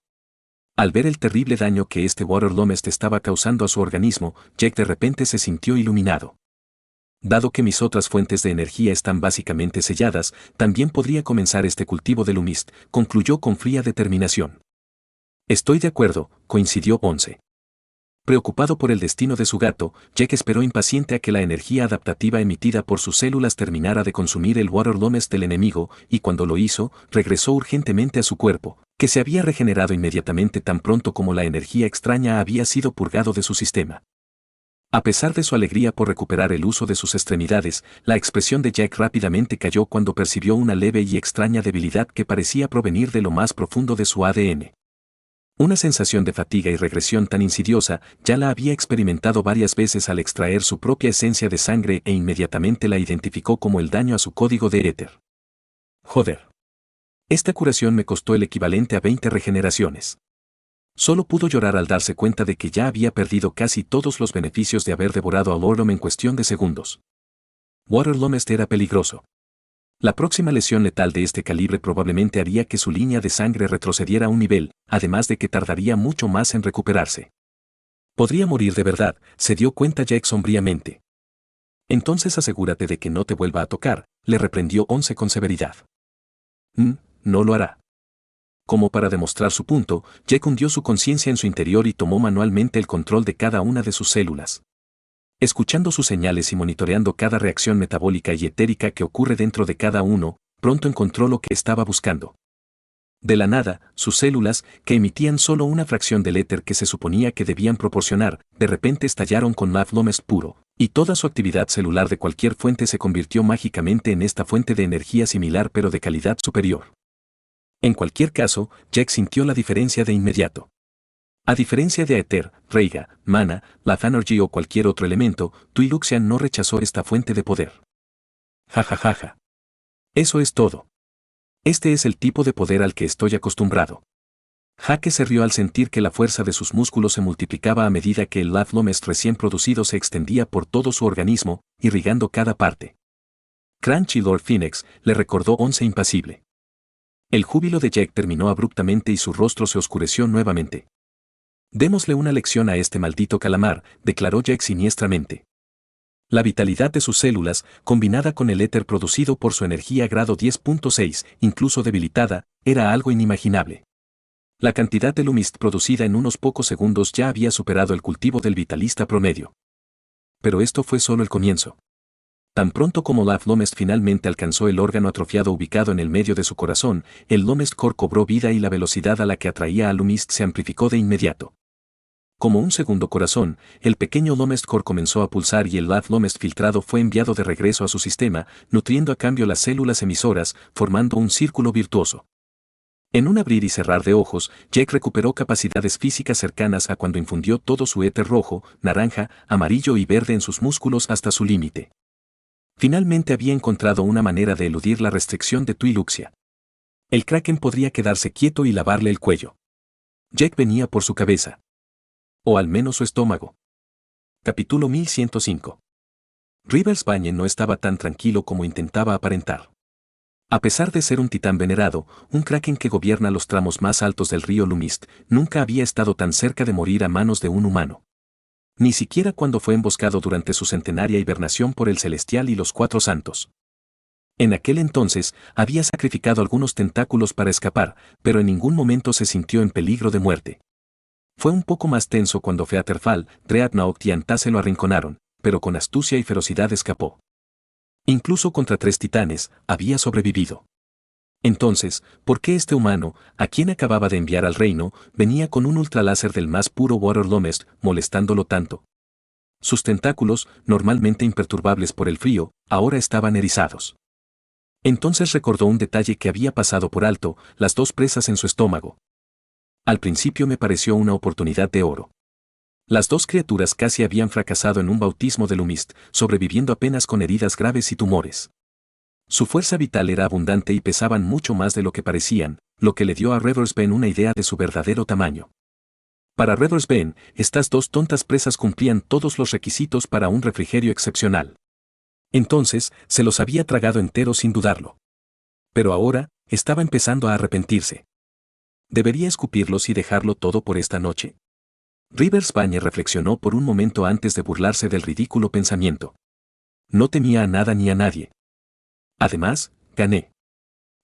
Al ver el terrible daño que este Water Lomest estaba causando a su organismo, Jack de repente se sintió iluminado. Dado que mis otras fuentes de energía están básicamente selladas, también podría comenzar este cultivo de Lumist, concluyó con fría determinación. Estoy de acuerdo, coincidió Once. Preocupado por el destino de su gato, Jack esperó impaciente a que la energía adaptativa emitida por sus células terminara de consumir el Water Lomest del enemigo, y cuando lo hizo, regresó urgentemente a su cuerpo, que se había regenerado inmediatamente tan pronto como la energía extraña había sido purgado de su sistema. A pesar de su alegría por recuperar el uso de sus extremidades, la expresión de Jack rápidamente cayó cuando percibió una leve y extraña debilidad que parecía provenir de lo más profundo de su ADN. Una sensación de fatiga y regresión tan insidiosa ya la había experimentado varias veces al extraer su propia esencia de sangre e inmediatamente la identificó como el daño a su código de éter. Joder. Esta curación me costó el equivalente a 20 regeneraciones. Solo pudo llorar al darse cuenta de que ya había perdido casi todos los beneficios de haber devorado a Waterloo en cuestión de segundos. Waterloo era peligroso. La próxima lesión letal de este calibre probablemente haría que su línea de sangre retrocediera a un nivel, además de que tardaría mucho más en recuperarse. Podría morir de verdad, se dio cuenta Jack sombríamente. Entonces asegúrate de que no te vuelva a tocar, le reprendió Once con severidad. No lo hará. Como para demostrar su punto, Jack hundió su conciencia en su interior y tomó manualmente el control de cada una de sus células. Escuchando sus señales y monitoreando cada reacción metabólica y etérica que ocurre dentro de cada uno, pronto encontró lo que estaba buscando. De la nada, sus células, que emitían solo una fracción del éter que se suponía que debían proporcionar, de repente estallaron con Lomest puro, y toda su actividad celular de cualquier fuente se convirtió mágicamente en esta fuente de energía similar pero de calidad superior. En cualquier caso, Jack sintió la diferencia de inmediato. A diferencia de Aether, Reiga, Mana, Life Energy o cualquier otro elemento, Twi'lexia no rechazó esta fuente de poder. Ja. Eso es todo. Este es el tipo de poder al que estoy acostumbrado. Jaque se rió al sentir que la fuerza de sus músculos se multiplicaba a medida que el Lomest recién producido se extendía por todo su organismo, irrigando cada parte. Crunch y Lord Phoenix le recordó Once impasible. El júbilo de Jack terminó abruptamente y su rostro se oscureció nuevamente. Démosle una lección a este maldito calamar, declaró Jack siniestramente. La vitalidad de sus células, combinada con el éter producido por su energía grado 10.6, incluso debilitada, era algo inimaginable. La cantidad de Lumist producida en unos pocos segundos ya había superado el cultivo del vitalista promedio. Pero esto fue solo el comienzo. Tan pronto como Lomest finalmente alcanzó el órgano atrofiado ubicado en el medio de su corazón, el Lomest Core cobró vida y la velocidad a la que atraía a Lumist se amplificó de inmediato. Como un segundo corazón, el pequeño Lomest Core comenzó a pulsar y el Lomest filtrado fue enviado de regreso a su sistema, nutriendo a cambio las células emisoras, formando un círculo virtuoso. En un abrir y cerrar de ojos, Jack recuperó capacidades físicas cercanas a cuando infundió todo su éter rojo, naranja, amarillo y verde en sus músculos hasta su límite. Finalmente había encontrado una manera de eludir la restricción de Twi'lexia. El Kraken podría quedarse quieto y lavarle el cuello. Jack venía por su cabeza. O al menos su estómago. Capítulo 1105. Rivers Banyan no estaba tan tranquilo como intentaba aparentar. A pesar de ser un titán venerado, un Kraken que gobierna los tramos más altos del río Lumist, nunca había estado tan cerca de morir a manos de un humano. Ni siquiera cuando fue emboscado durante su centenaria hibernación por el Celestial y los Cuatro Santos. En aquel entonces, había sacrificado algunos tentáculos para escapar, pero en ningún momento se sintió en peligro de muerte. Fue un poco más tenso cuando Featherfall, Dreadnought y Antase lo arrinconaron, pero con astucia y ferocidad escapó. Incluso contra 3 titanes, había sobrevivido. Entonces, ¿por qué este humano, a quien acababa de enviar al reino, venía con un ultraláser del más puro Waterlomest, molestándolo tanto? Sus tentáculos, normalmente imperturbables por el frío, ahora estaban erizados. Entonces recordó un detalle que había pasado por alto, las 2 presas en su estómago. Al principio me pareció una oportunidad de oro. Las 2 criaturas casi habían fracasado en un bautismo de Lumist, sobreviviendo apenas con heridas graves y tumores. Su fuerza vital era abundante y pesaban mucho más de lo que parecían, lo que le dio a Reversben una idea de su verdadero tamaño. Para Reversben, estas 2 tontas presas cumplían todos los requisitos para un refrigerio excepcional. Entonces, se los había tragado entero sin dudarlo. Pero ahora, estaba empezando a arrepentirse. ¿Debería escupirlos y dejarlo todo por esta noche? Rivers Banyan reflexionó por un momento antes de burlarse del ridículo pensamiento. No temía a nada ni a nadie. Además, gané.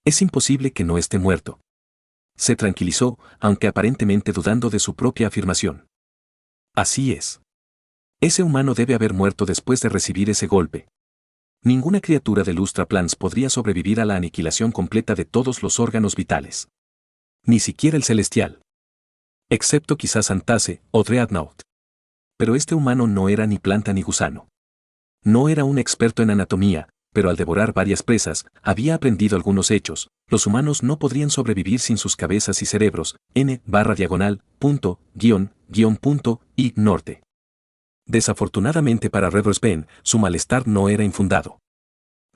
Es imposible que no esté muerto. Se tranquilizó, aunque aparentemente dudando de su propia afirmación. Así es. Ese humano debe haber muerto después de recibir ese golpe. Ninguna criatura del Lustra Plans podría sobrevivir a la aniquilación completa de todos los órganos vitales. Ni siquiera el Celestial. Excepto quizás Antase o Dreadnought. Pero este humano no era ni planta ni gusano. No era un experto en anatomía, pero al devorar varias presas, había aprendido algunos hechos. Los humanos no podrían sobrevivir sin sus cabezas y cerebros. N/punto, y norte. Desafortunadamente para Reverse Ben, su malestar no era infundado.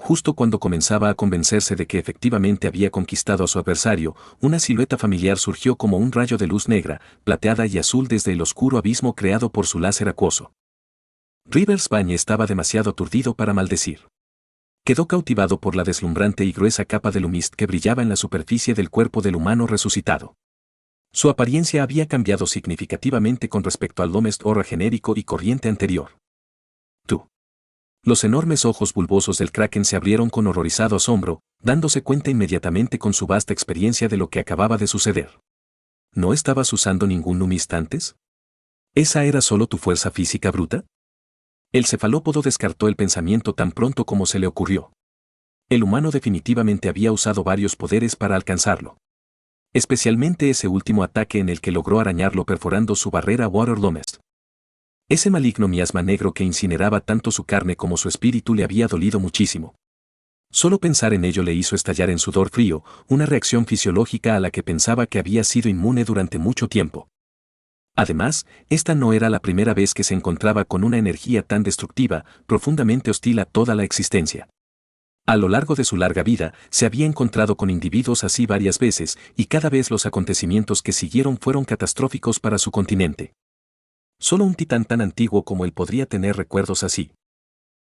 Justo cuando comenzaba a convencerse de que efectivamente había conquistado a su adversario, una silueta familiar surgió como un rayo de luz negra, plateada y azul desde el oscuro abismo creado por su láser acuoso. Rivers Bañe estaba demasiado aturdido para maldecir. Quedó cautivado por la deslumbrante y gruesa capa de lumist que brillaba en la superficie del cuerpo del humano resucitado. Su apariencia había cambiado significativamente con respecto al Lomest Aura genérico y corriente anterior. Tú. Los enormes ojos bulbosos del Kraken se abrieron con horrorizado asombro, dándose cuenta inmediatamente con su vasta experiencia de lo que acababa de suceder. ¿No estabas usando ningún lumist antes? ¿Esa era solo tu fuerza física bruta? El cefalópodo descartó el pensamiento tan pronto como se le ocurrió. El humano definitivamente había usado varios poderes para alcanzarlo. Especialmente ese último ataque en el que logró arañarlo perforando su barrera Water Lomest. Ese maligno miasma negro que incineraba tanto su carne como su espíritu le había dolido muchísimo. Solo pensar en ello le hizo estallar en sudor frío, una reacción fisiológica a la que pensaba que había sido inmune durante mucho tiempo. Además, esta no era la primera vez que se encontraba con una energía tan destructiva, profundamente hostil a toda la existencia. A lo largo de su larga vida, se había encontrado con individuos así varias veces, y cada vez los acontecimientos que siguieron fueron catastróficos para su continente. Solo un titán tan antiguo como él podría tener recuerdos así.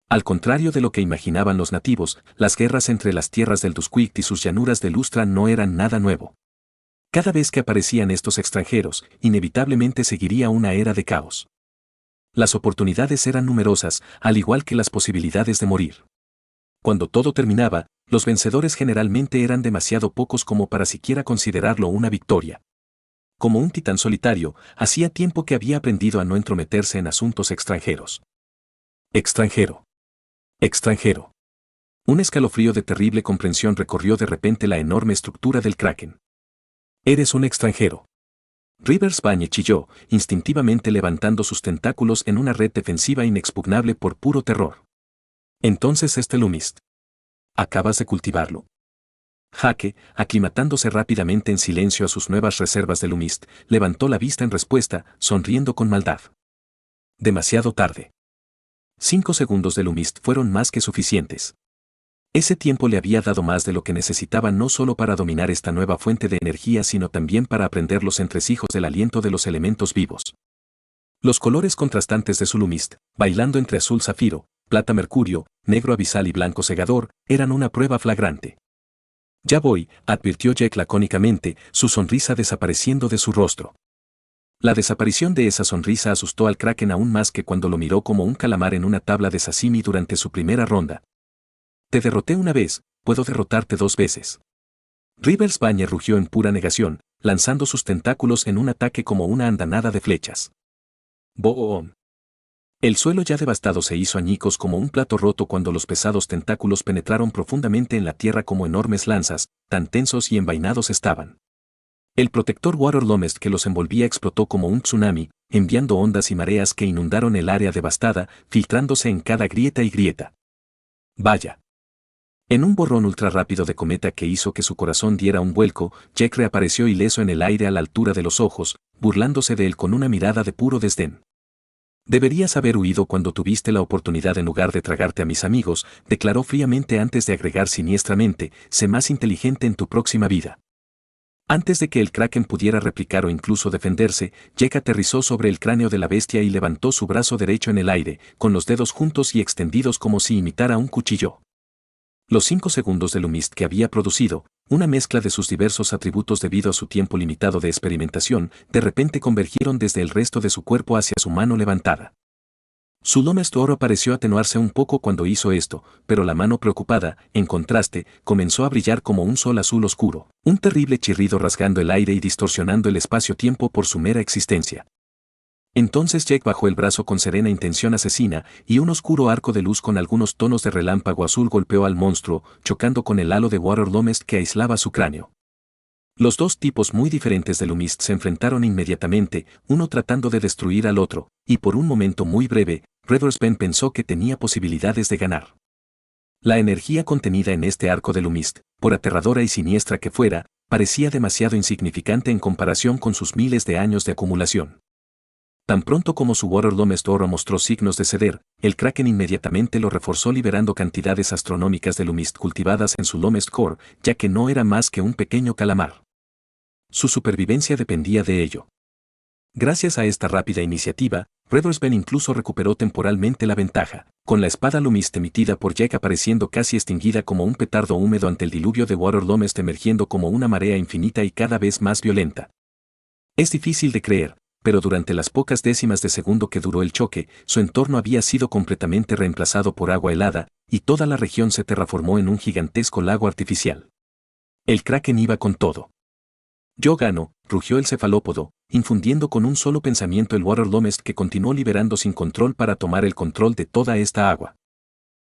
Al contrario de lo que imaginaban los nativos, las guerras entre las tierras del Dusquict y sus llanuras de Lustra no eran nada nuevo. Cada vez que aparecían estos extranjeros, inevitablemente seguiría una era de caos. Las oportunidades eran numerosas, al igual que las posibilidades de morir. Cuando todo terminaba, los vencedores generalmente eran demasiado pocos como para siquiera considerarlo una victoria. Como un titán solitario, hacía tiempo que había aprendido a no entrometerse en asuntos extranjeros. Extranjero. Extranjero. Un escalofrío de terrible comprensión recorrió de repente la enorme estructura del Kraken. Eres un extranjero. Rivers Bañe chilló, instintivamente levantando sus tentáculos en una red defensiva inexpugnable por puro terror. Entonces este lumist. ¿Acabas de cultivarlo? Jaque, aclimatándose rápidamente en silencio a sus nuevas reservas de lumist, levantó la vista en respuesta, sonriendo con maldad. Demasiado tarde. 5 segundos de lumist fueron más que suficientes. Ese tiempo le había dado más de lo que necesitaba no solo para dominar esta nueva fuente de energía sino también para aprender los entresijos del aliento de los elementos vivos. Los colores contrastantes de su lumist, bailando entre azul zafiro, plata mercurio, negro abisal y blanco cegador, eran una prueba flagrante. Ya voy, advirtió Jack lacónicamente, su sonrisa desapareciendo de su rostro. La desaparición de esa sonrisa asustó al Kraken aún más que cuando lo miró como un calamar en una tabla de sashimi durante su primera ronda. Te derroté una vez, puedo derrotarte 2 veces. Rivers Bañe rugió en pura negación, lanzando sus tentáculos en un ataque como una andanada de flechas. ¡Boom! El suelo ya devastado se hizo añicos como un plato roto cuando los pesados tentáculos penetraron profundamente en la tierra como enormes lanzas, tan tensos y envainados estaban. El protector Water Lomest que los envolvía explotó como un tsunami, enviando ondas y mareas que inundaron el área devastada, filtrándose en cada grieta y grieta. Vaya. En un borrón ultra rápido de cometa que hizo que su corazón diera un vuelco, Jack reapareció ileso en el aire a la altura de los ojos, burlándose de él con una mirada de puro desdén. Deberías haber huido cuando tuviste la oportunidad en lugar de tragarte a mis amigos, declaró fríamente antes de agregar siniestramente, sé más inteligente en tu próxima vida. Antes de que el Kraken pudiera replicar o incluso defenderse, Jack aterrizó sobre el cráneo de la bestia y levantó su brazo derecho en el aire, con los dedos juntos y extendidos como si imitara un cuchillo. Los 5 segundos de lumist que había producido, una mezcla de sus diversos atributos debido a su tiempo limitado de experimentación, de repente convergieron desde el resto de su cuerpo hacia su mano levantada. Su Lomest Oro pareció atenuarse un poco cuando hizo esto, pero la mano preocupada, en contraste, comenzó a brillar como un sol azul oscuro, un terrible chirrido rasgando el aire y distorsionando el espacio-tiempo por su mera existencia. Entonces Jack bajó el brazo con serena intención asesina, y un oscuro arco de luz con algunos tonos de relámpago azul golpeó al monstruo, chocando con el halo de Water Lomest que aislaba su cráneo. Los dos tipos muy diferentes de Lumist se enfrentaron inmediatamente, uno tratando de destruir al otro, y por un momento muy breve, Reversben pensó que tenía posibilidades de ganar. La energía contenida en este arco de Lumist, por aterradora y siniestra que fuera, parecía demasiado insignificante en comparación con sus miles de años de acumulación. Tan pronto como su Water Lomest Oro mostró signos de ceder, el Kraken inmediatamente lo reforzó liberando cantidades astronómicas de Lumist cultivadas en su Lomest Core, ya que no era más que un pequeño calamar. Su supervivencia dependía de ello. Gracias a esta rápida iniciativa, Reversben incluso recuperó temporalmente la ventaja, con la espada Lumist emitida por Jack apareciendo casi extinguida como un petardo húmedo ante el diluvio de Water Lomest emergiendo como una marea infinita y cada vez más violenta. Es difícil de creer, pero durante las pocas décimas de segundo que duró el choque, su entorno había sido completamente reemplazado por agua helada, y toda la región se terraformó en un gigantesco lago artificial. El Kraken iba con todo. Yo gano, rugió el cefalópodo, infundiendo con un solo pensamiento el Water Lomest que continuó liberando sin control para tomar el control de toda esta agua.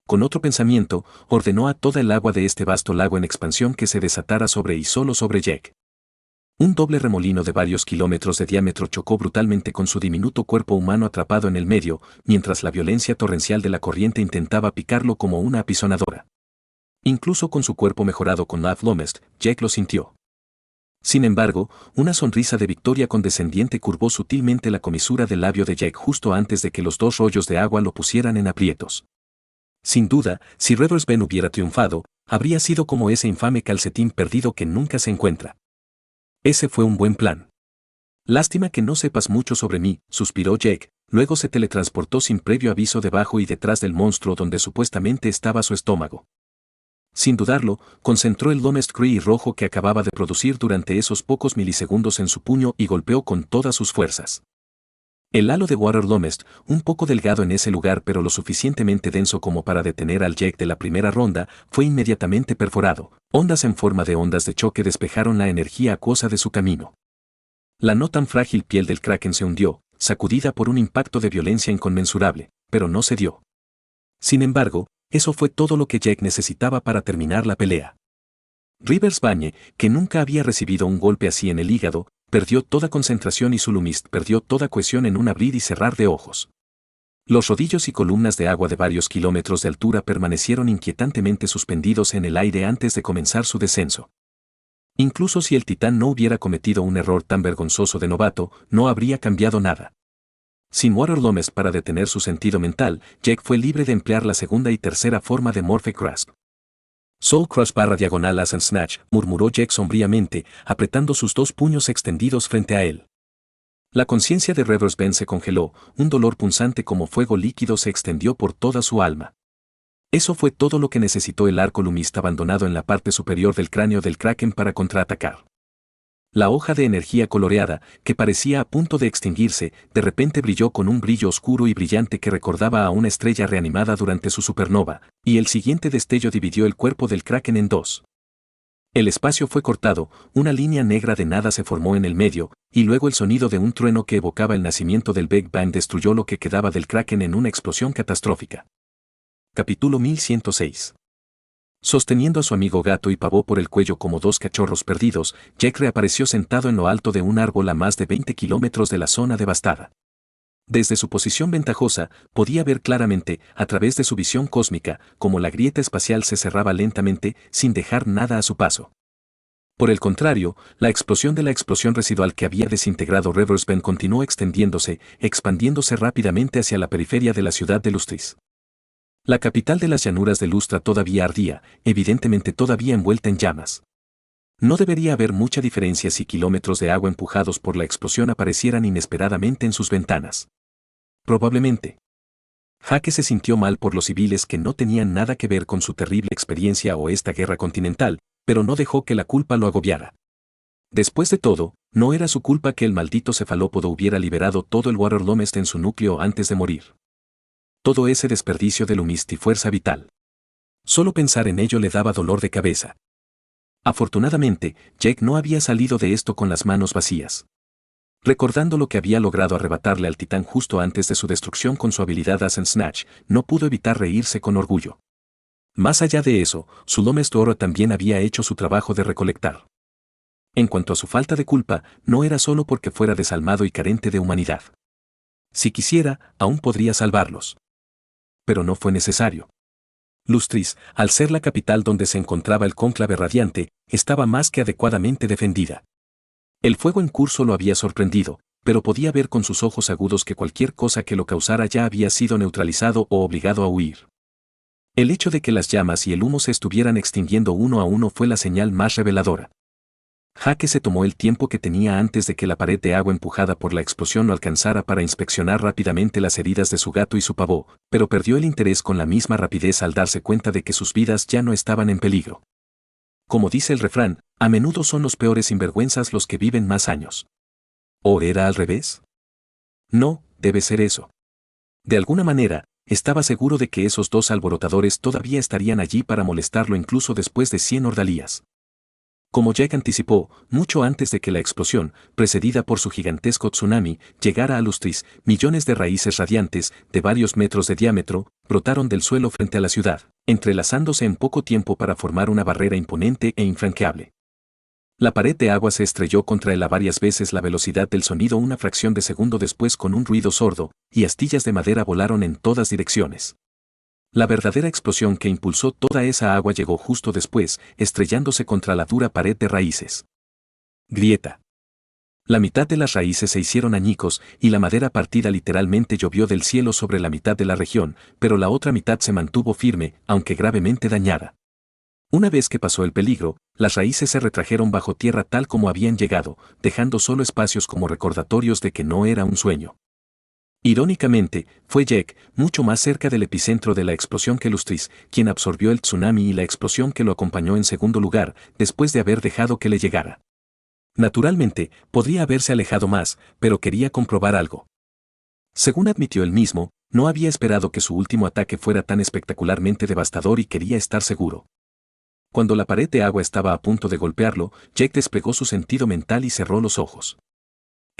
Con otro pensamiento, ordenó a toda el agua de este vasto lago en expansión que se desatara sobre y solo sobre Jack. Un doble remolino de varios kilómetros de diámetro chocó brutalmente con su diminuto cuerpo humano atrapado en el medio, mientras la violencia torrencial de la corriente intentaba picarlo como una apisonadora. Incluso con su cuerpo mejorado con Lav Lomest, Jack lo sintió. Sin embargo, una sonrisa de victoria condescendiente curvó sutilmente la comisura del labio de Jack justo antes de que los dos rollos de agua lo pusieran en aprietos. Sin duda, si Reversben hubiera triunfado, habría sido como ese infame calcetín perdido que nunca se encuentra. Ese fue un buen plan. Lástima que no sepas mucho sobre mí, suspiró Jack, luego se teletransportó sin previo aviso debajo y detrás del monstruo donde supuestamente estaba su estómago. Sin dudarlo, concentró el Lomest Cree rojo que acababa de producir durante esos pocos milisegundos en su puño y golpeó con todas sus fuerzas. El halo de Water Lomest, un poco delgado en ese lugar pero lo suficientemente denso como para detener al Jack de la primera ronda, fue inmediatamente perforado. Ondas en forma de ondas de choque despejaron la energía acuosa de su camino. La no tan frágil piel del Kraken se hundió, sacudida por un impacto de violencia inconmensurable, pero no cedió. Sin embargo, eso fue todo lo que Jack necesitaba para terminar la pelea. Reversben, que nunca había recibido un golpe así en el hígado, perdió toda concentración y su Lumist perdió toda cohesión en un abrir y cerrar de ojos. Los rodillos y columnas de agua de varios kilómetros de altura permanecieron inquietantemente suspendidos en el aire antes de comenzar su descenso. Incluso si el titán no hubiera cometido un error tan vergonzoso de novato, no habría cambiado nada. Sin Water Lomest para detener su sentido mental, Jack fue libre de emplear la segunda y tercera forma de Morphe Grasp. Soul Crush /diagonal as and Snatch, murmuró Jack sombríamente, apretando sus dos puños extendidos frente a él. La conciencia de Reversben se congeló, un dolor punzante como fuego líquido se extendió por toda su alma. Eso fue todo lo que necesitó el arco Lumist abandonado en la parte superior del cráneo del Kraken para contraatacar. La hoja de energía coloreada, que parecía a punto de extinguirse, de repente brilló con un brillo oscuro y brillante que recordaba a una estrella reanimada durante su supernova, y el siguiente destello dividió el cuerpo del Kraken en dos. El espacio fue cortado, una línea negra de nada se formó en el medio, y luego el sonido de un trueno que evocaba el nacimiento del Big Bang destruyó lo que quedaba del Kraken en una explosión catastrófica. Capítulo 1106. Sosteniendo a su amigo gato y pavó por el cuello como dos cachorros perdidos, Jack reapareció sentado en lo alto de un árbol a más de 20 kilómetros de la zona devastada. Desde su posición ventajosa, podía ver claramente, a través de su visión cósmica, cómo la grieta espacial se cerraba lentamente, sin dejar nada a su paso. Por el contrario, la explosión de la explosión residual que había desintegrado Reversben continuó extendiéndose, expandiéndose rápidamente hacia la periferia de la ciudad de Lustris. La capital de las llanuras de Lustra todavía ardía, evidentemente todavía envuelta en llamas. No debería haber mucha diferencia si kilómetros de agua empujados por la explosión aparecieran inesperadamente en sus ventanas. Probablemente. Jake se sintió mal por los civiles que no tenían nada que ver con su terrible experiencia o esta guerra continental, pero no dejó que la culpa lo agobiara. Después de todo, no era su culpa que el maldito cefalópodo hubiera liberado todo el Water Lomest en su núcleo antes de morir. Todo ese desperdicio de Lumist y fuerza vital. Solo pensar en ello le daba dolor de cabeza. Afortunadamente, Jack no había salido de esto con las manos vacías. Recordando lo que había logrado arrebatarle al titán justo antes de su destrucción con su habilidad As and Snatch, no pudo evitar reírse con orgullo. Más allá de eso, su Lomest Oro también había hecho su trabajo de recolectar. En cuanto a su falta de culpa, no era solo porque fuera desalmado y carente de humanidad. Si quisiera, aún podría salvarlos. Pero no fue necesario. Lustris, al ser la capital donde se encontraba el cónclave radiante, estaba más que adecuadamente defendida. El fuego en curso lo había sorprendido, pero podía ver con sus ojos agudos que cualquier cosa que lo causara ya había sido neutralizado o obligado a huir. El hecho de que las llamas y el humo se estuvieran extinguiendo uno a uno fue la señal más reveladora. Jake se tomó el tiempo que tenía antes de que la pared de agua empujada por la explosión lo alcanzara para inspeccionar rápidamente las heridas de su gato y su pavó, pero perdió el interés con la misma rapidez al darse cuenta de que sus vidas ya no estaban en peligro. Como dice el refrán, a menudo son los peores sinvergüenzas los que viven más años. ¿O era al revés? No, debe ser eso. De alguna manera, estaba seguro de que esos dos alborotadores todavía estarían allí para molestarlo incluso después de 100 ordalías. Como Jack anticipó, mucho antes de que la explosión, precedida por su gigantesco tsunami, llegara a Lustris, millones de raíces radiantes, de varios metros de diámetro, brotaron del suelo frente a la ciudad, entrelazándose en poco tiempo para formar una barrera imponente e infranqueable. La pared de agua se estrelló contra él a varias veces la velocidad del sonido una fracción de segundo después con un ruido sordo, y astillas de madera volaron en todas direcciones. La verdadera explosión que impulsó toda esa agua llegó justo después, estrellándose contra la dura pared de raíces. Grieta. La mitad de las raíces se hicieron añicos y la madera partida literalmente llovió del cielo sobre la mitad de la región, pero la otra mitad se mantuvo firme, aunque gravemente dañada. Una vez que pasó el peligro, las raíces se retrajeron bajo tierra tal como habían llegado, dejando solo espacios como recordatorios de que no era un sueño. Irónicamente, fue Jack, mucho más cerca del epicentro de la explosión que Lustris, quien absorbió el tsunami y la explosión que lo acompañó en segundo lugar, después de haber dejado que le llegara. Naturalmente, podría haberse alejado más, pero quería comprobar algo. Según admitió él mismo, no había esperado que su último ataque fuera tan espectacularmente devastador y quería estar seguro. Cuando la pared de agua estaba a punto de golpearlo, Jack desplegó su sentido mental y cerró los ojos.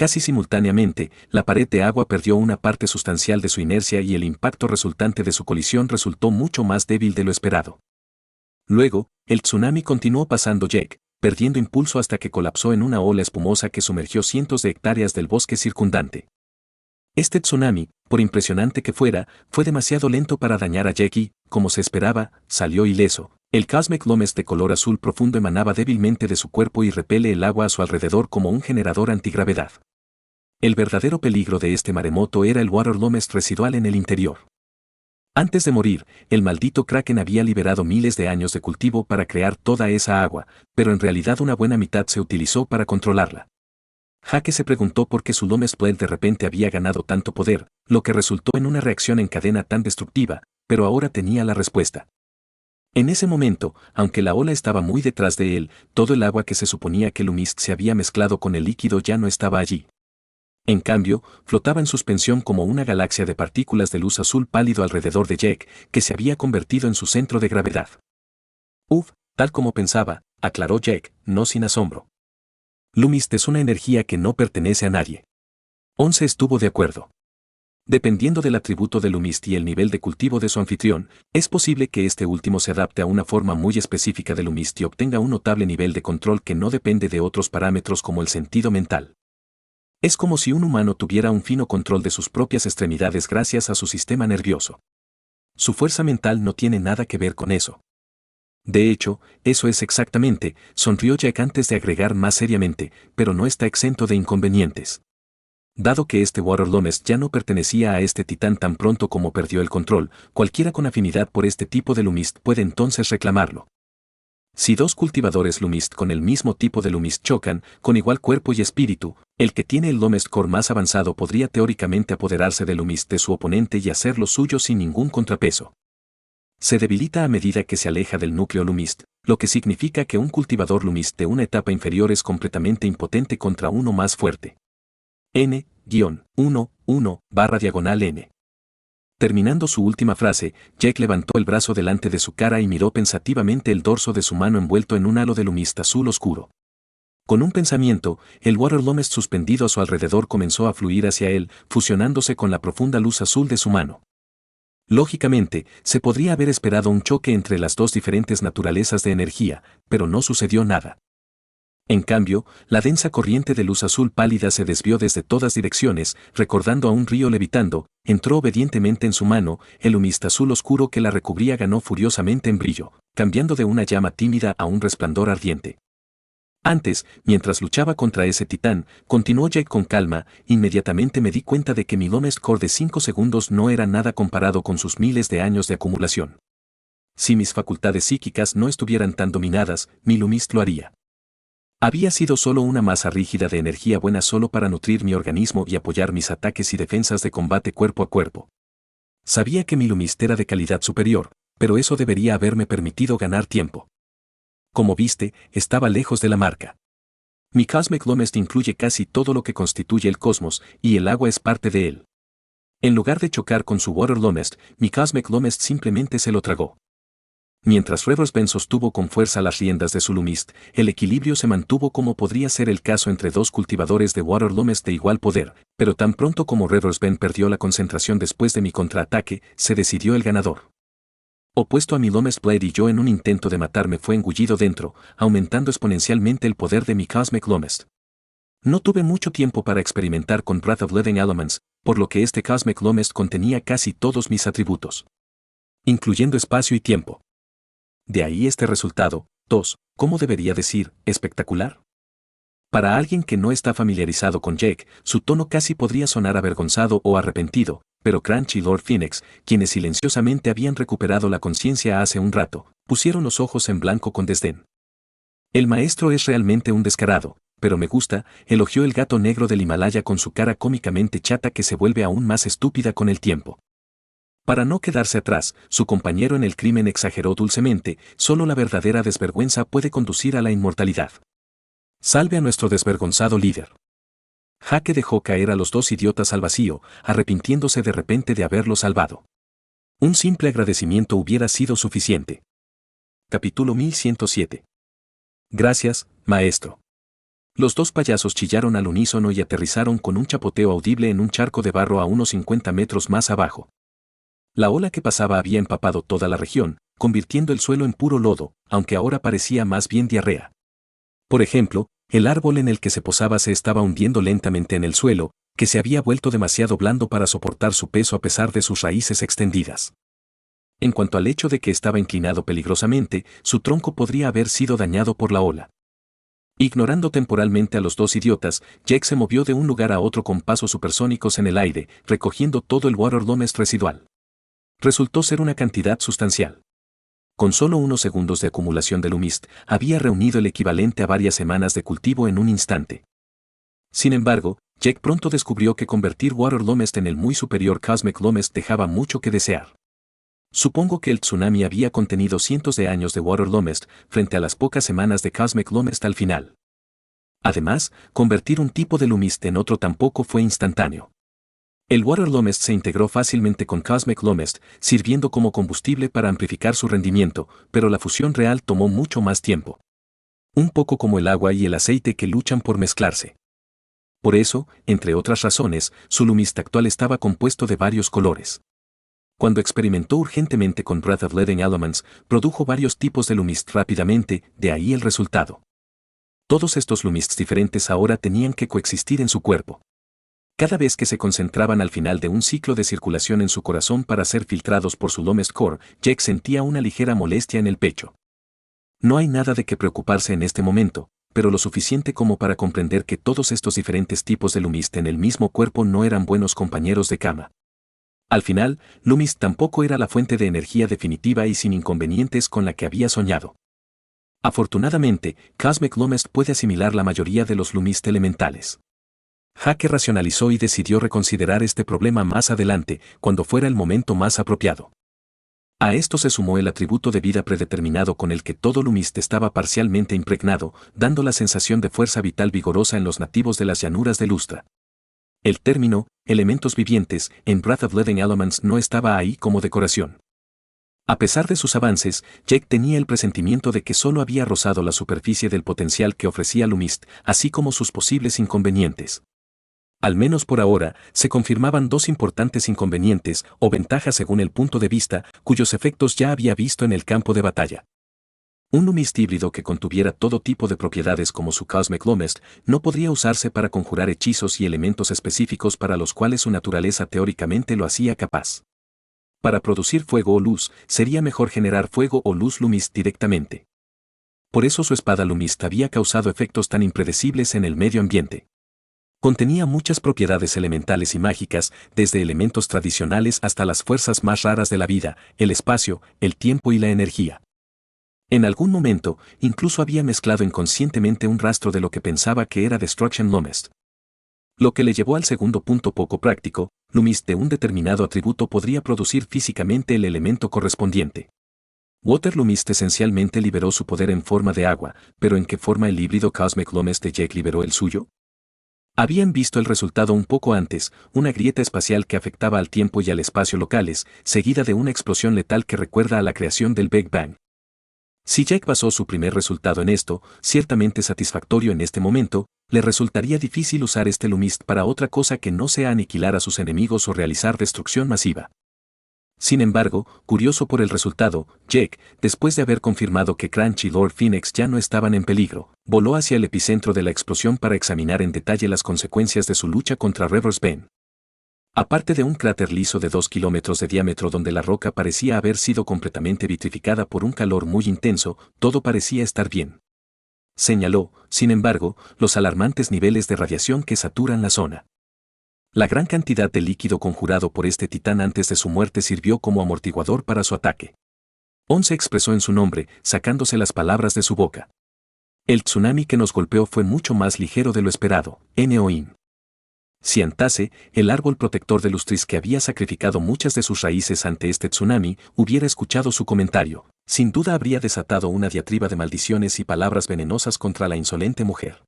Casi simultáneamente, la pared de agua perdió una parte sustancial de su inercia y el impacto resultante de su colisión resultó mucho más débil de lo esperado. Luego, el tsunami continuó pasando Jack, perdiendo impulso hasta que colapsó en una ola espumosa que sumergió cientos de hectáreas del bosque circundante. Este tsunami, por impresionante que fuera, fue demasiado lento para dañar a Jack y, como se esperaba, salió ileso. El Cosmic Lomes de color azul profundo emanaba débilmente de su cuerpo y repele el agua a su alrededor como un generador antigravedad. El verdadero peligro de este maremoto era el Water Lomes residual en el interior. Antes de morir, el maldito Kraken había liberado miles de años de cultivo para crear toda esa agua, pero en realidad una buena mitad se utilizó para controlarla. Jake se preguntó por qué su Lomes Blade de repente había ganado tanto poder, lo que resultó en una reacción en cadena tan destructiva, pero ahora tenía la respuesta. En ese momento, aunque la ola estaba muy detrás de él, todo el agua que se suponía que Lumist se había mezclado con el líquido ya no estaba allí. En cambio, flotaba en suspensión como una galaxia de partículas de luz azul pálido alrededor de Jack, que se había convertido en su centro de gravedad. Tal como pensaba, aclaró Jack, no sin asombro. Lumist es una energía que no pertenece a nadie. Once estuvo de acuerdo. Dependiendo del atributo de Lumist y el nivel de cultivo de su anfitrión, es posible que este último se adapte a una forma muy específica de Lumist y obtenga un notable nivel de control que no depende de otros parámetros como el sentido mental. Es como si un humano tuviera un fino control de sus propias extremidades gracias a su sistema nervioso. Su fuerza mental no tiene nada que ver con eso. De hecho, eso es exactamente, sonrió Jack antes de agregar más seriamente, pero no está exento de inconvenientes. Dado que este Water Lomes ya no pertenecía a este titán tan pronto como perdió el control, cualquiera con afinidad por este tipo de Lumist puede entonces reclamarlo. Si dos cultivadores Lumist con el mismo tipo de Lumist chocan, con igual cuerpo y espíritu, el que tiene el Lumist Core más avanzado podría teóricamente apoderarse del Lumist de su oponente y hacerlo suyo sin ningún contrapeso. Se debilita a medida que se aleja del núcleo Lumist, lo que significa que un cultivador Lumist de una etapa inferior es completamente impotente contra uno más fuerte. N-1-1-N. Terminando su última frase, Jack levantó el brazo delante de su cara y miró pensativamente el dorso de su mano envuelto en un halo de Lumist azul oscuro. Con un pensamiento, el Water Lomes suspendido a su alrededor comenzó a fluir hacia él, fusionándose con la profunda luz azul de su mano. Lógicamente, se podría haber esperado un choque entre las dos diferentes naturalezas de energía, pero no sucedió nada. En cambio, la densa corriente de luz azul pálida se desvió desde todas direcciones, recordando a un río levitando, entró obedientemente en su mano, el lumista azul oscuro que la recubría ganó furiosamente en brillo, cambiando de una llama tímida a un resplandor ardiente. Antes, mientras luchaba contra ese titán, continuó Jake con calma, inmediatamente me di cuenta de que mi Lomest Core de 5 segundos no era nada comparado con sus miles de años de acumulación. Si mis facultades psíquicas no estuvieran tan dominadas, mi Lumist lo haría. Había sido solo una masa rígida de energía buena solo para nutrir mi organismo y apoyar mis ataques y defensas de combate cuerpo a cuerpo. Sabía que mi Lumist era de calidad superior, pero eso debería haberme permitido ganar tiempo. Como viste, estaba lejos de la marca. Mi Cosmic Lomest incluye casi todo lo que constituye el cosmos, y el agua es parte de él. En lugar de chocar con su Water Lomest, mi Cosmic Lomest simplemente se lo tragó. Mientras Reverse Ben sostuvo con fuerza las riendas de su Lumist, el equilibrio se mantuvo como podría ser el caso entre dos cultivadores de Water Lomest de igual poder, pero tan pronto como Reverse Ben perdió la concentración después de mi contraataque, se decidió el ganador. Opuesto a mi Lomest Blade y yo en un intento de matarme fue engullido dentro, aumentando exponencialmente el poder de mi Cosmic Lomest. No tuve mucho tiempo para experimentar con Breath of Living Elements, por lo que este Cosmic Lomest contenía casi todos mis atributos, incluyendo espacio y tiempo. De ahí este resultado, 2, ¿cómo debería decir, espectacular? Para alguien que no está familiarizado con Jake, su tono casi podría sonar avergonzado o arrepentido, pero Crunch y Lord Phoenix, quienes silenciosamente habían recuperado la conciencia hace un rato, pusieron los ojos en blanco con desdén. El maestro es realmente un descarado, pero me gusta, elogió el gato negro del Himalaya con su cara cómicamente chata que se vuelve aún más estúpida con el tiempo. Para no quedarse atrás, su compañero en el crimen exageró dulcemente, solo la verdadera desvergüenza puede conducir a la inmortalidad. Salve a nuestro desvergonzado líder. Jaque dejó caer a los dos idiotas al vacío, arrepintiéndose de repente de haberlo salvado. Un simple agradecimiento hubiera sido suficiente. Capítulo 1107. Gracias, maestro. Los dos payasos chillaron al unísono y aterrizaron con un chapoteo audible en un charco de barro a unos 50 metros más abajo. La ola que pasaba había empapado toda la región, convirtiendo el suelo en puro lodo, aunque ahora parecía más bien diarrea. Por ejemplo, el árbol en el que se posaba se estaba hundiendo lentamente en el suelo, que se había vuelto demasiado blando para soportar su peso a pesar de sus raíces extendidas. En cuanto al hecho de que estaba inclinado peligrosamente, su tronco podría haber sido dañado por la ola. Ignorando temporalmente a los dos idiotas, Jake se movió de un lugar a otro con pasos supersónicos en el aire, recogiendo todo el Water Lomest residual. Resultó ser una cantidad sustancial. Con solo unos segundos de acumulación de Lumist, había reunido el equivalente a varias semanas de cultivo en un instante. Sin embargo, Jake pronto descubrió que convertir Water Lomest en el muy superior Cosmic Lomest dejaba mucho que desear. Supongo que el tsunami había contenido cientos de años de Water Lomest frente a las pocas semanas de Cosmic Lomest al final. Además, convertir un tipo de Lumist en otro tampoco fue instantáneo. El Water Lomest se integró fácilmente con Cosmic Lomest, sirviendo como combustible para amplificar su rendimiento, pero la fusión real tomó mucho más tiempo. Un poco como el agua y el aceite que luchan por mezclarse. Por eso, entre otras razones, su Lumist actual estaba compuesto de varios colores. Cuando experimentó urgentemente con Breath of Living Elements, produjo varios tipos de Lumist rápidamente, de ahí el resultado. Todos estos Lumists diferentes ahora tenían que coexistir en su cuerpo. Cada vez que se concentraban al final de un ciclo de circulación en su corazón para ser filtrados por su Lomest Core, Jake sentía una ligera molestia en el pecho. No hay nada de qué preocuparse en este momento, pero lo suficiente como para comprender que todos estos diferentes tipos de Lumist en el mismo cuerpo no eran buenos compañeros de cama. Al final, Lumist tampoco era la fuente de energía definitiva y sin inconvenientes con la que había soñado. Afortunadamente, Cosmic Lomest puede asimilar la mayoría de los Lumist elementales. Jaque racionalizó y decidió reconsiderar este problema más adelante, cuando fuera el momento más apropiado. A esto se sumó el atributo de vida predeterminado con el que todo Lumist estaba parcialmente impregnado, dando la sensación de fuerza vital vigorosa en los nativos de las llanuras de Lustra. El término, elementos vivientes, en Breath of Living Elements no estaba ahí como decoración. A pesar de sus avances, Jake tenía el presentimiento de que solo había rozado la superficie del potencial que ofrecía Lumist, así como sus posibles inconvenientes. Al menos por ahora, se confirmaban dos importantes inconvenientes o ventajas según el punto de vista, cuyos efectos ya había visto en el campo de batalla. Un Lumist híbrido que contuviera todo tipo de propiedades como su Cosmic Lumist no podría usarse para conjurar hechizos y elementos específicos para los cuales su naturaleza teóricamente lo hacía capaz. Para producir fuego o luz, sería mejor generar fuego o luz Lumist directamente. Por eso su espada Lumist había causado efectos tan impredecibles en el medio ambiente. Contenía muchas propiedades elementales y mágicas, desde elementos tradicionales hasta las fuerzas más raras de la vida, el espacio, el tiempo y la energía. En algún momento, incluso había mezclado inconscientemente un rastro de lo que pensaba que era Destruction Lumist. Lo que le llevó al segundo punto poco práctico: Lumist de un determinado atributo podría producir físicamente el elemento correspondiente. Water Lumist esencialmente liberó su poder en forma de agua, pero ¿en qué forma el híbrido Cosmic Lumist de Jack liberó el suyo? Habían visto el resultado un poco antes, una grieta espacial que afectaba al tiempo y al espacio locales, seguida de una explosión letal que recuerda a la creación del Big Bang. Si Jack basó su primer resultado en esto, ciertamente satisfactorio en este momento, le resultaría difícil usar este Lumist para otra cosa que no sea aniquilar a sus enemigos o realizar destrucción masiva. Sin embargo, curioso por el resultado, Jack, después de haber confirmado que Crunch y Lord Phoenix ya no estaban en peligro, voló hacia el epicentro de la explosión para examinar en detalle las consecuencias de su lucha contra Reverse Bend. Aparte de un cráter liso de 2 kilómetros de diámetro donde la roca parecía haber sido completamente vitrificada por un calor muy intenso, todo parecía estar bien. Señaló, sin embargo, los alarmantes niveles de radiación que saturan la zona. La gran cantidad de líquido conjurado por este titán antes de su muerte sirvió como amortiguador para su ataque. On se expresó en su nombre, sacándose las palabras de su boca. El tsunami que nos golpeó fue mucho más ligero de lo esperado, N.O.IN. Si Antase, el árbol protector de Lustris que había sacrificado muchas de sus raíces ante este tsunami, hubiera escuchado su comentario, sin duda habría desatado una diatriba de maldiciones y palabras venenosas contra la insolente mujer.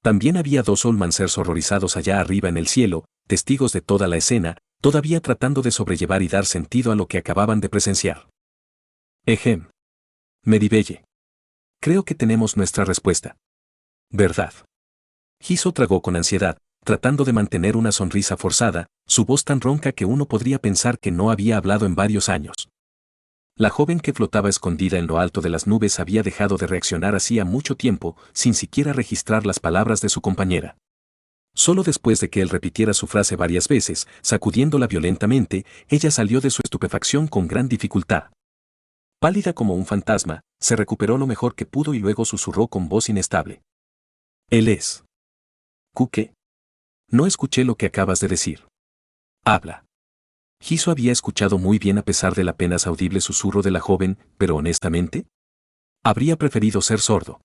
También había dos Soulmancers horrorizados allá arriba en el cielo, testigos de toda la escena, todavía tratando de sobrellevar y dar sentido a lo que acababan de presenciar. Ejem. Meribelle. Creo que tenemos nuestra respuesta. ¿Verdad? Hizo tragó con ansiedad, tratando de mantener una sonrisa forzada, su voz tan ronca que uno podría pensar que no había hablado en varios años. La joven que flotaba escondida en lo alto de las nubes había dejado de reaccionar hacía mucho tiempo, sin siquiera registrar las palabras de su compañera. Solo después de que él repitiera su frase varias veces, sacudiéndola violentamente, ella salió de su estupefacción con gran dificultad. Pálida como un fantasma, se recuperó lo mejor que pudo y luego susurró con voz inestable. Él es. ¿Qué? No escuché lo que acabas de decir. Habla. Hiso había escuchado muy bien a pesar del apenas audible susurro de la joven, pero honestamente, habría preferido ser sordo.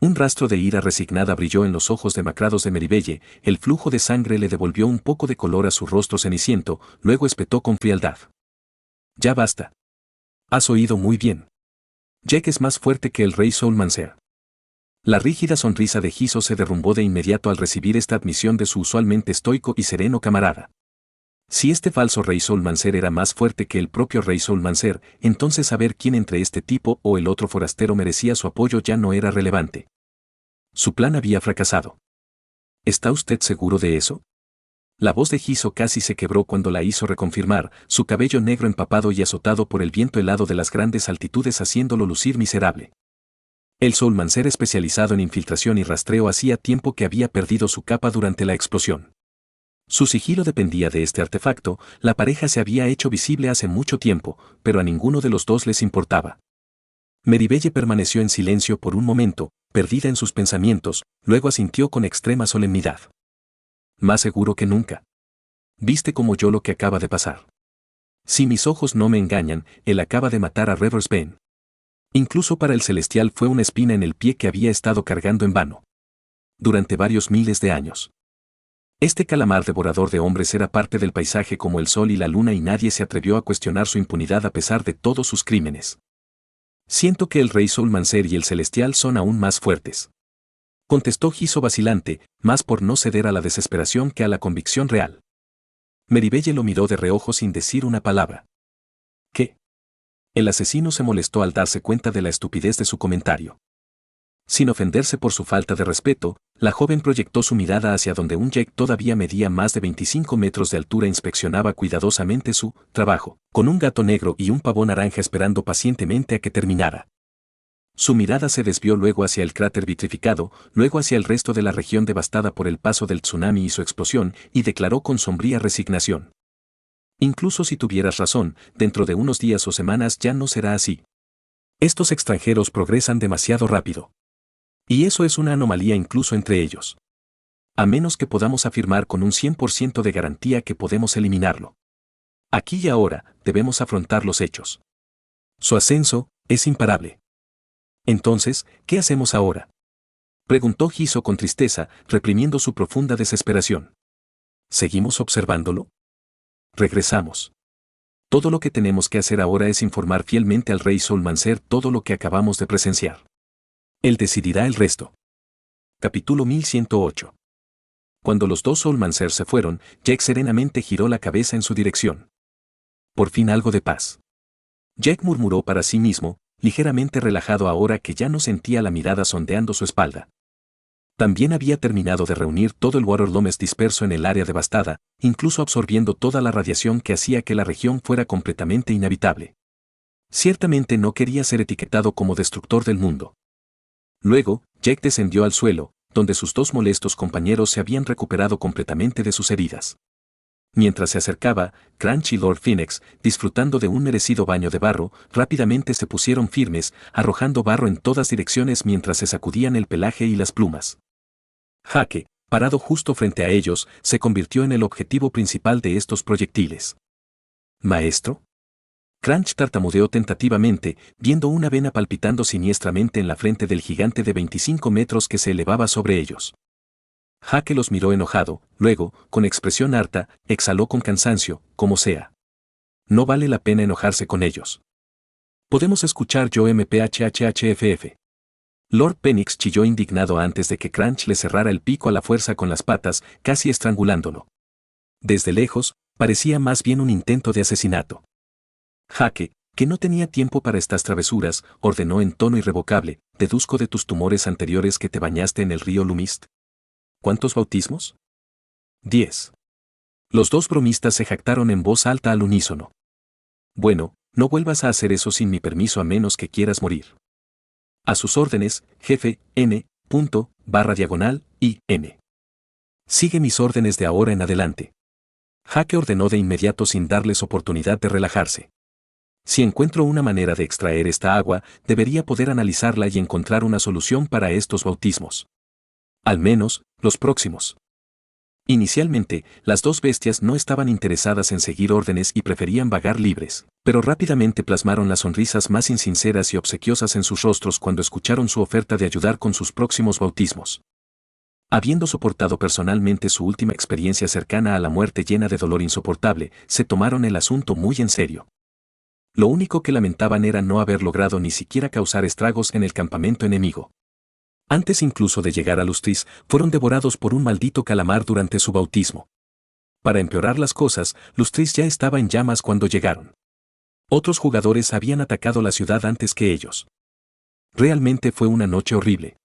Un rastro de ira resignada brilló en los ojos demacrados de Meribelle, el flujo de sangre le devolvió un poco de color a su rostro ceniciento, luego espetó con frialdad. Ya basta. Has oído muy bien. Jack es más fuerte que el rey Soulmancer. La rígida sonrisa de Hiso se derrumbó de inmediato al recibir esta admisión de su usualmente estoico y sereno camarada. Si este falso rey Soulmancer era más fuerte que el propio rey Soulmancer, entonces saber quién entre este tipo o el otro forastero merecía su apoyo ya no era relevante. Su plan había fracasado. ¿Está usted seguro de eso? La voz de Hiso casi se quebró cuando la hizo reconfirmar, su cabello negro empapado y azotado por el viento helado de las grandes altitudes haciéndolo lucir miserable. El Soulmancer especializado en infiltración y rastreo hacía tiempo que había perdido su capa durante la explosión. Su sigilo dependía de este artefacto, la pareja se había hecho visible hace mucho tiempo, pero a ninguno de los dos les importaba. Meribelle permaneció en silencio por un momento, perdida en sus pensamientos, luego asintió con extrema solemnidad. Más seguro que nunca. ¿Viste como yo lo que acaba de pasar? Si mis ojos no me engañan, él acaba de matar a Reverse Bend. Incluso para el celestial fue una espina en el pie que había estado cargando en vano. Durante varios miles de años. Este calamar devorador de hombres era parte del paisaje como el sol y la luna y nadie se atrevió a cuestionar su impunidad a pesar de todos sus crímenes. Siento que el rey Soulmancer y el celestial son aún más fuertes. Contestó Hiso vacilante, más por no ceder a la desesperación que a la convicción real. Meribelle lo miró de reojo sin decir una palabra. ¿Qué? El asesino se molestó al darse cuenta de la estupidez de su comentario. Sin ofenderse por su falta de respeto, la joven proyectó su mirada hacia donde un Jack todavía medía más de 25 metros de altura e inspeccionaba cuidadosamente su trabajo, con un gato negro y un pavo naranja esperando pacientemente a que terminara. Su mirada se desvió luego hacia el cráter vitrificado, luego hacia el resto de la región devastada por el paso del tsunami y su explosión, y declaró con sombría resignación. Incluso si tuvieras razón, dentro de unos días o semanas ya no será así. Estos extranjeros progresan demasiado rápido. Y eso es una anomalía incluso entre ellos. A menos que podamos afirmar con un 100% de garantía que podemos eliminarlo. Aquí y ahora, debemos afrontar los hechos. Su ascenso es imparable. Entonces, ¿qué hacemos ahora?, preguntó Giso con tristeza, reprimiendo su profunda desesperación. ¿Seguimos observándolo? Regresamos. Todo lo que tenemos que hacer ahora es informar fielmente al rey Solmancer todo lo que acabamos de presenciar. Él decidirá el resto. Capítulo 1108. Cuando los dos Solmancer se fueron, Jack serenamente giró la cabeza en su dirección. Por fin algo de paz. Jack murmuró para sí mismo, ligeramente relajado ahora que ya no sentía la mirada sondeando su espalda. También había terminado de reunir todo el Waterlomes disperso en el área devastada, incluso absorbiendo toda la radiación que hacía que la región fuera completamente inhabitable. Ciertamente no quería ser etiquetado como destructor del mundo. Luego, Jack descendió al suelo, donde sus dos molestos compañeros se habían recuperado completamente de sus heridas. Mientras se acercaba, Crunch y Lord Phoenix, disfrutando de un merecido baño de barro, rápidamente se pusieron firmes, arrojando barro en todas direcciones mientras se sacudían el pelaje y las plumas. Hake, parado justo frente a ellos, se convirtió en el objetivo principal de estos proyectiles. ¿Maestro? Crunch tartamudeó tentativamente, viendo una vena palpitando siniestramente en la frente del gigante de 25 metros que se elevaba sobre ellos. Hake los miró enojado, luego, con expresión harta, exhaló con cansancio, como sea. No vale la pena enojarse con ellos. Podemos escuchar yo MPHHHFF. Lord Phoenix chilló indignado antes de que Crunch le cerrara el pico a la fuerza con las patas, casi estrangulándolo. Desde lejos, parecía más bien un intento de asesinato. Hake, que no tenía tiempo para estas travesuras, ordenó en tono irrevocable, deduzco de tus tumores anteriores que te bañaste en el río Lumist. ¿Cuántos bautismos? 10. Los dos bromistas se jactaron en voz alta al unísono. Bueno, no vuelvas a hacer eso sin mi permiso a menos que quieras morir. A sus órdenes, jefe, N.//I.M. Sigue mis órdenes de ahora en adelante. Hake ordenó de inmediato sin darles oportunidad de relajarse. Si encuentro una manera de extraer esta agua, debería poder analizarla y encontrar una solución para estos bautismos. Al menos, los próximos. Inicialmente, las dos bestias no estaban interesadas en seguir órdenes y preferían vagar libres, pero rápidamente plasmaron las sonrisas más insinceras y obsequiosas en sus rostros cuando escucharon su oferta de ayudar con sus próximos bautismos. Habiendo soportado personalmente su última experiencia cercana a la muerte llena de dolor insoportable, se tomaron el asunto muy en serio. Lo único que lamentaban era no haber logrado ni siquiera causar estragos en el campamento enemigo. Antes incluso de llegar a Lustris, fueron devorados por un maldito calamar durante su bautismo. Para empeorar las cosas, Lustris ya estaba en llamas cuando llegaron. Otros jugadores habían atacado la ciudad antes que ellos. Realmente fue una noche horrible.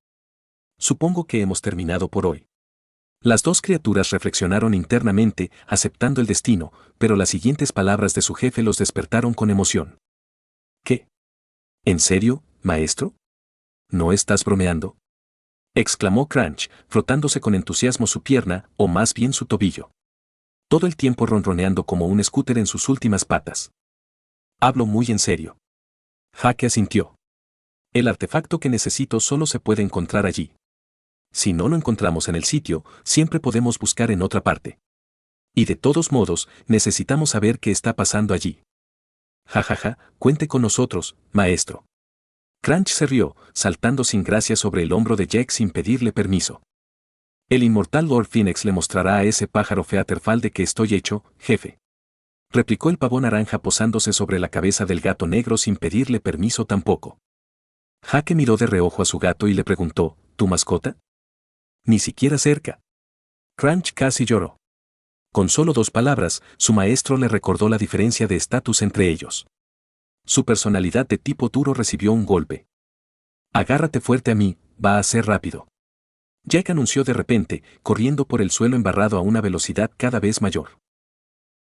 Supongo que hemos terminado por hoy. Las dos criaturas reflexionaron internamente, aceptando el destino, pero las siguientes palabras de su jefe los despertaron con emoción. ¿Qué? ¿En serio, maestro? ¿No estás bromeando?, exclamó Crunch, frotándose con entusiasmo su pierna, o más bien su tobillo. Todo el tiempo ronroneando como un scooter en sus últimas patas. Hablo muy en serio. Hake asintió. El artefacto que necesito solo se puede encontrar allí. Si no lo encontramos en el sitio, siempre podemos buscar en otra parte. Y de todos modos, necesitamos saber qué está pasando allí. Jajaja, cuente con nosotros, maestro. Crunch se rió, saltando sin gracia sobre el hombro de Jack sin pedirle permiso. El inmortal Lord Phoenix le mostrará a ese pájaro Featherfall de que estoy hecho, jefe. Replicó el pavo naranja posándose sobre la cabeza del gato negro sin pedirle permiso tampoco. Hake miró de reojo a su gato y le preguntó, ¿tu mascota? Ni siquiera cerca. Crunch casi lloró. Con solo 2 palabras, su maestro le recordó la diferencia de estatus entre ellos. Su personalidad de tipo duro recibió un golpe. Agárrate fuerte a mí, va a ser rápido. Jack anunció de repente, corriendo por el suelo embarrado a una velocidad cada vez mayor.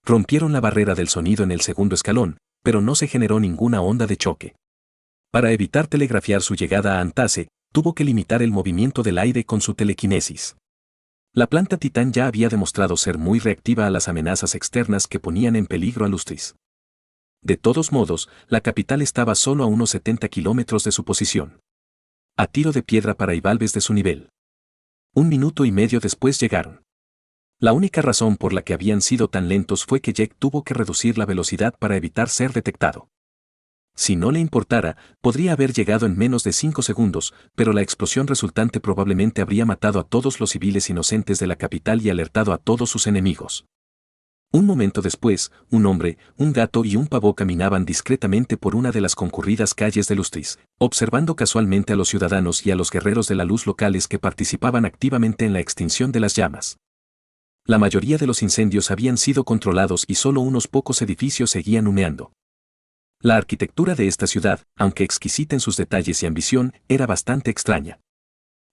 Rompieron la barrera del sonido en el segundo escalón, pero no se generó ninguna onda de choque. Para evitar telegrafiar su llegada a Antace, tuvo que limitar el movimiento del aire con su telequinesis. La planta Titán ya había demostrado ser muy reactiva a las amenazas externas que ponían en peligro a Lustris. De todos modos, la capital estaba solo a unos 70 kilómetros de su posición. A tiro de piedra para Ivalves de su nivel. 1 minuto y medio después llegaron. La única razón por la que habían sido tan lentos fue que Jack tuvo que reducir la velocidad para evitar ser detectado. Si no le importara, podría haber llegado en menos de 5 segundos, pero la explosión resultante probablemente habría matado a todos los civiles inocentes de la capital y alertado a todos sus enemigos. Un momento después, un hombre, un gato y un pavo caminaban discretamente por una de las concurridas calles de Lustris, observando casualmente a los ciudadanos y a los guerreros de la luz locales que participaban activamente en la extinción de las llamas. La mayoría de los incendios habían sido controlados y solo unos pocos edificios seguían humeando. La arquitectura de esta ciudad, aunque exquisita en sus detalles y ambición, era bastante extraña.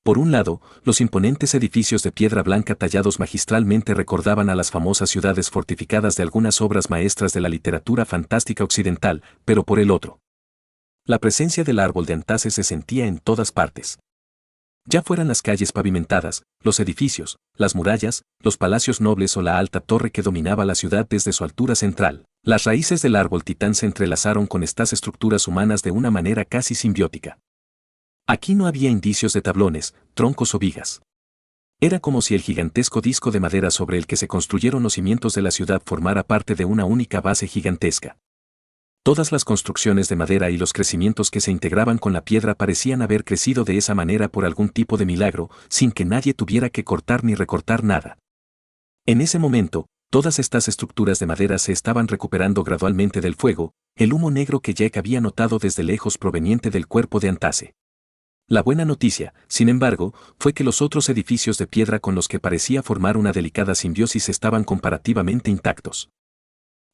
Por un lado, los imponentes edificios de piedra blanca tallados magistralmente recordaban a las famosas ciudades fortificadas de algunas obras maestras de la literatura fantástica occidental, pero por el otro, la presencia del árbol de Antace se sentía en todas partes. Ya fueran las calles pavimentadas, los edificios, las murallas, los palacios nobles o la alta torre que dominaba la ciudad desde su altura central, las raíces del árbol titán se entrelazaron con estas estructuras humanas de una manera casi simbiótica. Aquí no había indicios de tablones, troncos o vigas. Era como si el gigantesco disco de madera sobre el que se construyeron los cimientos de la ciudad formara parte de una única base gigantesca. Todas las construcciones de madera y los crecimientos que se integraban con la piedra parecían haber crecido de esa manera por algún tipo de milagro, sin que nadie tuviera que cortar ni recortar nada. En ese momento, todas estas estructuras de madera se estaban recuperando gradualmente del fuego, el humo negro que Jack había notado desde lejos proveniente del cuerpo de Antace. La buena noticia, sin embargo, fue que los otros edificios de piedra con los que parecía formar una delicada simbiosis estaban comparativamente intactos.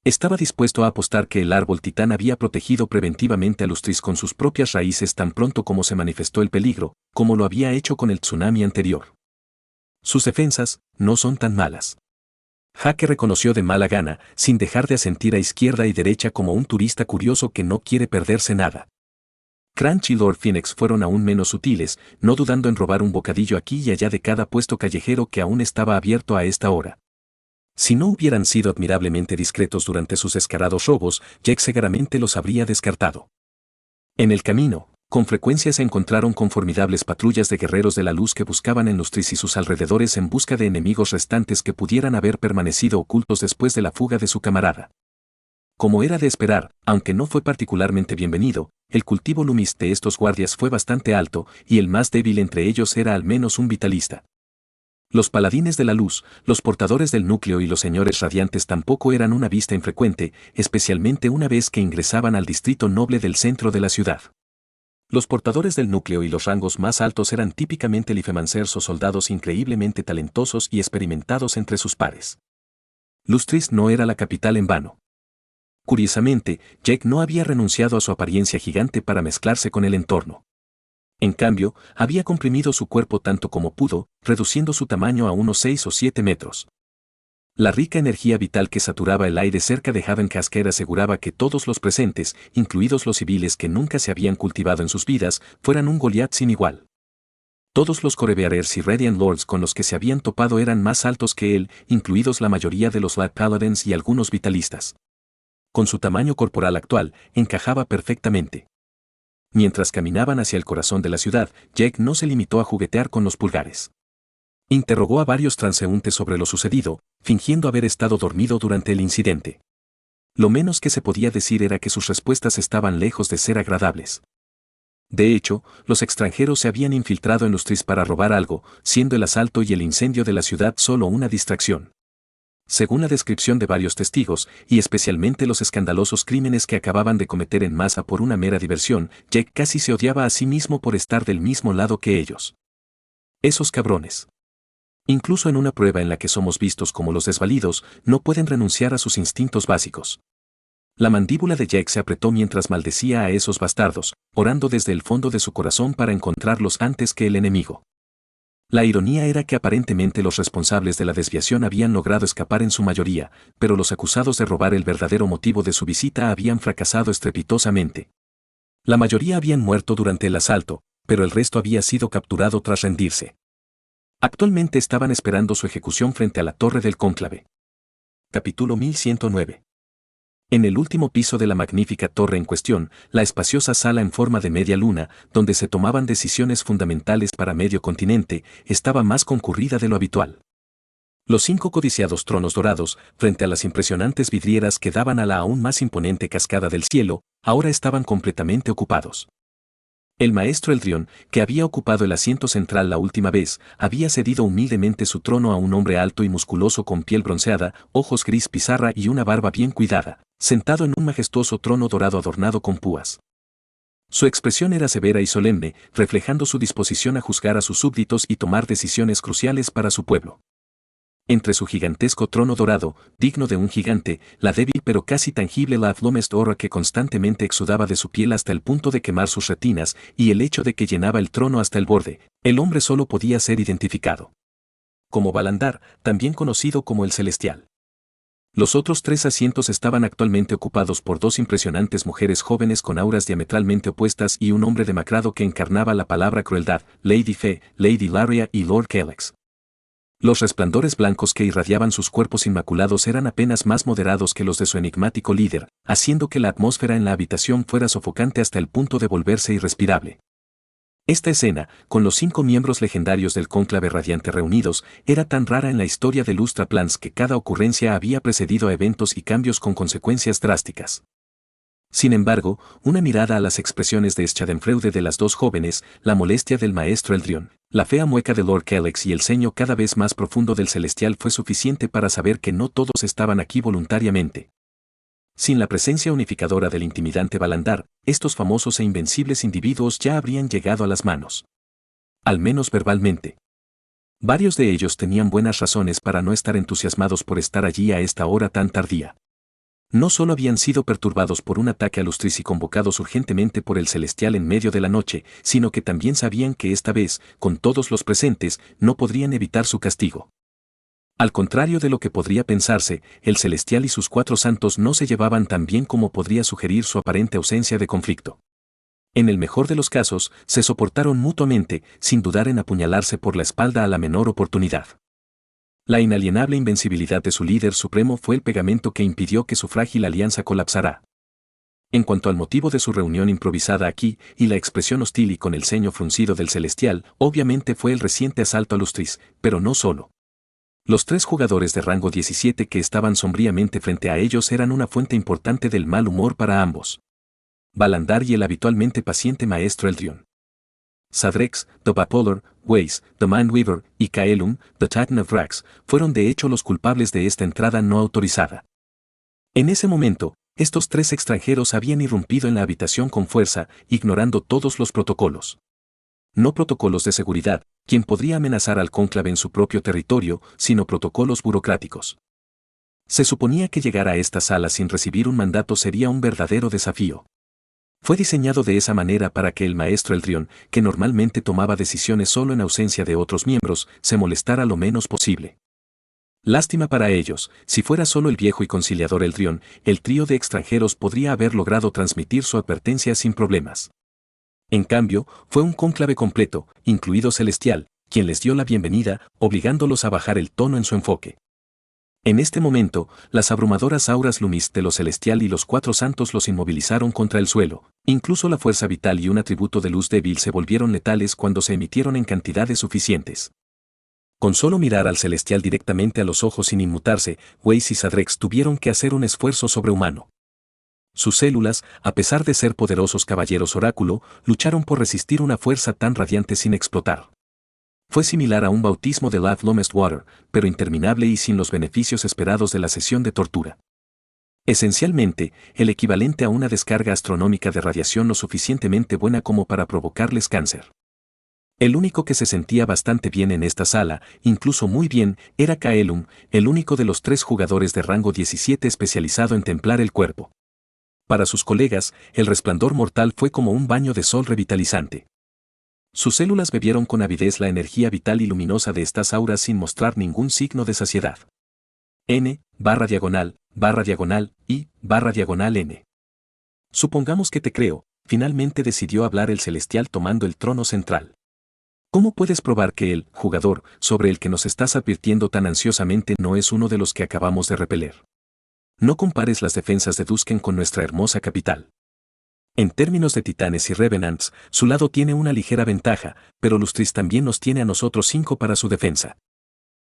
Estaba dispuesto a apostar que el árbol titán había protegido preventivamente a Lustris con sus propias raíces tan pronto como se manifestó el peligro, como lo había hecho con el tsunami anterior. Sus defensas no son tan malas. Jake reconoció de mala gana, sin dejar de asentir a izquierda y derecha como un turista curioso que no quiere perderse nada. Crunch y Lord Phoenix fueron aún menos sutiles, no dudando en robar un bocadillo aquí y allá de cada puesto callejero que aún estaba abierto a esta hora. Si no hubieran sido admirablemente discretos durante sus descarados robos, Jack seguramente los habría descartado. En el camino, con frecuencia se encontraron con formidables patrullas de guerreros de la luz que buscaban en Lustris y sus alrededores en busca de enemigos restantes que pudieran haber permanecido ocultos después de la fuga de su camarada. Como era de esperar, aunque no fue particularmente bienvenido, el cultivo lumis de estos guardias fue bastante alto y el más débil entre ellos era al menos un vitalista. Los paladines de la luz, los portadores del núcleo y los señores radiantes tampoco eran una vista infrecuente, especialmente una vez que ingresaban al distrito noble del centro de la ciudad. Los portadores del núcleo y los rangos más altos eran típicamente lifemancers o soldados increíblemente talentosos y experimentados entre sus pares. Lustris no era la capital en vano. Curiosamente, Jack no había renunciado a su apariencia gigante para mezclarse con el entorno. En cambio, había comprimido su cuerpo tanto como pudo, reduciendo su tamaño a unos 6 o 7 metros. La rica energía vital que saturaba el aire cerca de Haven Cascade aseguraba que todos los presentes, incluidos los civiles que nunca se habían cultivado en sus vidas, fueran un Goliath sin igual. Todos los Corebearers y Radiant Lords con los que se habían topado eran más altos que él, incluidos la mayoría de los Black Paladins y algunos vitalistas. Con su tamaño corporal actual, encajaba perfectamente. Mientras caminaban hacia el corazón de la ciudad, Jack no se limitó a juguetear con los pulgares. Interrogó a varios transeúntes sobre lo sucedido, fingiendo haber estado dormido durante el incidente. Lo menos que se podía decir era que sus respuestas estaban lejos de ser agradables. De hecho, los extranjeros se habían infiltrado en Lustris para robar algo, siendo el asalto y el incendio de la ciudad solo una distracción. Según la descripción de varios testigos, y especialmente los escandalosos crímenes que acababan de cometer en masa por una mera diversión, Jack casi se odiaba a sí mismo por estar del mismo lado que ellos. Esos cabrones. Incluso en una prueba en la que somos vistos como los desvalidos, no pueden renunciar a sus instintos básicos. La mandíbula de Jack se apretó mientras maldecía a esos bastardos, orando desde el fondo de su corazón para encontrarlos antes que el enemigo. La ironía era que aparentemente los responsables de la desviación habían logrado escapar en su mayoría, pero los acusados de robar el verdadero motivo de su visita habían fracasado estrepitosamente. La mayoría habían muerto durante el asalto, pero el resto había sido capturado tras rendirse. Actualmente estaban esperando su ejecución frente a la Torre del Cónclave. Capítulo 1109. En el último piso de la magnífica torre en cuestión, la espaciosa sala en forma de media luna, donde se tomaban decisiones fundamentales para medio continente, estaba más concurrida de lo habitual. Los 5 codiciados tronos dorados, frente a las impresionantes vidrieras que daban a la aún más imponente cascada del cielo, ahora estaban completamente ocupados. El maestro Eldrion, que había ocupado el asiento central la última vez, había cedido humildemente su trono a un hombre alto y musculoso con piel bronceada, ojos gris pizarra y una barba bien cuidada, sentado en un majestuoso trono dorado adornado con púas. Su expresión era severa y solemne, reflejando su disposición a juzgar a sus súbditos y tomar decisiones cruciales para su pueblo. Entre su gigantesco trono dorado, digno de un gigante, la débil pero casi tangible Lomest Aura que constantemente exudaba de su piel hasta el punto de quemar sus retinas, y el hecho de que llenaba el trono hasta el borde, el hombre solo podía ser identificado como Balandar, también conocido como el Celestial. Los otros 3 asientos estaban actualmente ocupados por 2 impresionantes mujeres jóvenes con auras diametralmente opuestas y un hombre demacrado que encarnaba la palabra crueldad, Lady Fe, Lady Laria y Lord Kelex. Los resplandores blancos que irradiaban sus cuerpos inmaculados eran apenas más moderados que los de su enigmático líder, haciendo que la atmósfera en la habitación fuera sofocante hasta el punto de volverse irrespirable. Esta escena, con los 5 miembros legendarios del cónclave radiante reunidos, era tan rara en la historia de Lustraplans que cada ocurrencia había precedido a eventos y cambios con consecuencias drásticas. Sin embargo, una mirada a las expresiones de Schadenfreude de las 2 jóvenes, la molestia del maestro Eldrion, la fea mueca de Lord Kelex y el ceño cada vez más profundo del Celestial fue suficiente para saber que no todos estaban aquí voluntariamente. Sin la presencia unificadora del intimidante Balandar, estos famosos e invencibles individuos ya habrían llegado a las manos. Al menos verbalmente. Varios de ellos tenían buenas razones para no estar entusiasmados por estar allí a esta hora tan tardía. No solo habían sido perturbados por un ataque a Lustris y convocados urgentemente por el Celestial en medio de la noche, sino que también sabían que esta vez, con todos los presentes, no podrían evitar su castigo. Al contrario de lo que podría pensarse, el Celestial y sus 4 santos no se llevaban tan bien como podría sugerir su aparente ausencia de conflicto. En el mejor de los casos, se soportaron mutuamente, sin dudar en apuñalarse por la espalda a la menor oportunidad. La inalienable invencibilidad de su líder supremo fue el pegamento que impidió que su frágil alianza colapsara. En cuanto al motivo de su reunión improvisada aquí, y la expresión hostil y con el ceño fruncido del Celestial, obviamente fue el reciente asalto a Lustris, pero no solo. Los 3 jugadores de rango 17 que estaban sombríamente frente a ellos eran una fuente importante del mal humor para ambos. Balandar y el habitualmente paciente maestro Eldrion. Sadrex, The Bipolar, Weiss, The Mindweaver, y Kaelum, The Titan of Rax, fueron de hecho los culpables de esta entrada no autorizada. En ese momento, estos 3 extranjeros habían irrumpido en la habitación con fuerza, ignorando todos los protocolos. No protocolos de seguridad, quien podría amenazar al cónclave en su propio territorio, sino protocolos burocráticos. Se suponía que llegar a esta sala sin recibir un mandato sería un verdadero desafío. Fue diseñado de esa manera para que el maestro Eldrion, que normalmente tomaba decisiones solo en ausencia de otros miembros, se molestara lo menos posible. Lástima para ellos, si fuera solo el viejo y conciliador Eldrion, el trío de extranjeros podría haber logrado transmitir su advertencia sin problemas. En cambio, fue un cónclave completo, incluido Celestial, quien les dio la bienvenida, obligándolos a bajar el tono en su enfoque. En este momento, las abrumadoras auras lumis de lo Celestial y los 4 santos los inmovilizaron contra el suelo, incluso la fuerza vital y un atributo de luz débil se volvieron letales cuando se emitieron en cantidades suficientes. Con solo mirar al Celestial directamente a los ojos sin inmutarse, Weiss y Sadrex tuvieron que hacer un esfuerzo sobrehumano. Sus células, a pesar de ser poderosos caballeros oráculo, lucharon por resistir una fuerza tan radiante sin explotar. Fue similar a un bautismo de Lomest Water, pero interminable y sin los beneficios esperados de la sesión de tortura. Esencialmente, el equivalente a una descarga astronómica de radiación lo suficientemente buena como para provocarles cáncer. El único que se sentía bastante bien en esta sala, incluso muy bien, era Kaelum, el único de los 3 jugadores de rango 17 especializado en templar el cuerpo. Para sus colegas, el resplandor mortal fue como un baño de sol revitalizante. Sus células bebieron con avidez la energía vital y luminosa de estas auras sin mostrar ningún signo de saciedad. N//I/N. Supongamos que te creo, finalmente decidió hablar el celestial tomando el trono central. ¿Cómo puedes probar que el jugador sobre el que nos estás advirtiendo tan ansiosamente no es uno de los que acabamos de repeler? No compares las defensas de Dusken con nuestra hermosa capital. En términos de titanes y revenants, su lado tiene una ligera ventaja, pero Lustris también nos tiene a nosotros 5 para su defensa.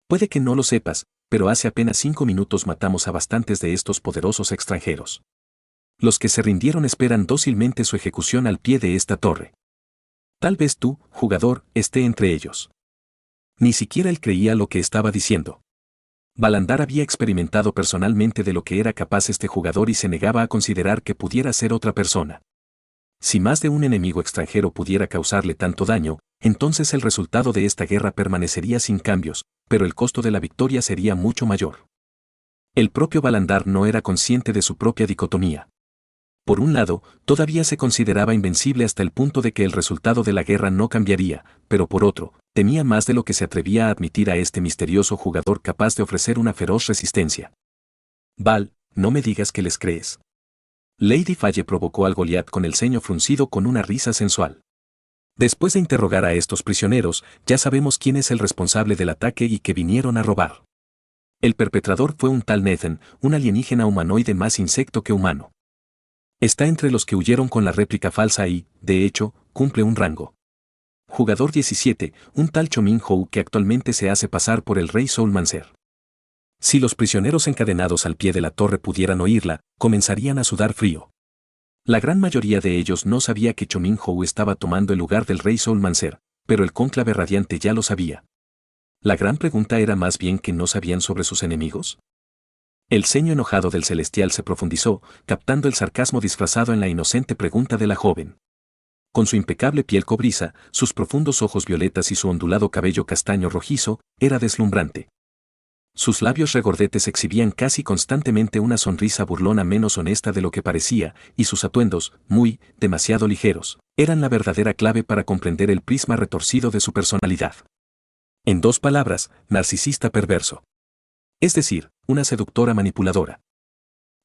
Puede que no lo sepas, pero hace apenas 5 minutos matamos a bastantes de estos poderosos extranjeros. Los que se rindieron esperan dócilmente su ejecución al pie de esta torre. Tal vez tú, jugador, esté entre ellos. Ni siquiera él creía lo que estaba diciendo. Balandar había experimentado personalmente de lo que era capaz este jugador y se negaba a considerar que pudiera ser otra persona. Si más de un enemigo extranjero pudiera causarle tanto daño, entonces el resultado de esta guerra permanecería sin cambios, pero el costo de la victoria sería mucho mayor. El propio Balandar no era consciente de su propia dicotomía. Por un lado, todavía se consideraba invencible hasta el punto de que el resultado de la guerra no cambiaría, pero por otro, temía más de lo que se atrevía a admitir a este misterioso jugador capaz de ofrecer una feroz resistencia. Val, no me digas que les crees. Lady Falle provocó al Goliat con el ceño fruncido con una risa sensual. Después de interrogar a estos prisioneros, ya sabemos quién es el responsable del ataque y que vinieron a robar. El perpetrador fue un tal Nathan, un alienígena humanoide más insecto que humano. Está entre los que huyeron con la réplica falsa y, de hecho, cumple un rango. Jugador 17, un tal Chomin Hou que actualmente se hace pasar por el rey Soulmancer. Si los prisioneros encadenados al pie de la torre pudieran oírla, comenzarían a sudar frío. La gran mayoría de ellos no sabía que Chomin Hou estaba tomando el lugar del rey Soulmancer, pero el cónclave radiante ya lo sabía. La gran pregunta era más bien que no sabían sobre sus enemigos. El ceño enojado del celestial se profundizó, captando el sarcasmo disfrazado en la inocente pregunta de la joven. Con su impecable piel cobriza, sus profundos ojos violetas y su ondulado cabello castaño rojizo, era deslumbrante. Sus labios regordetes exhibían casi constantemente una sonrisa burlona menos honesta de lo que parecía, y sus atuendos, demasiado ligeros, eran la verdadera clave para comprender el prisma retorcido de su personalidad. En 2 palabras, narcisista perverso. Es decir, una seductora manipuladora.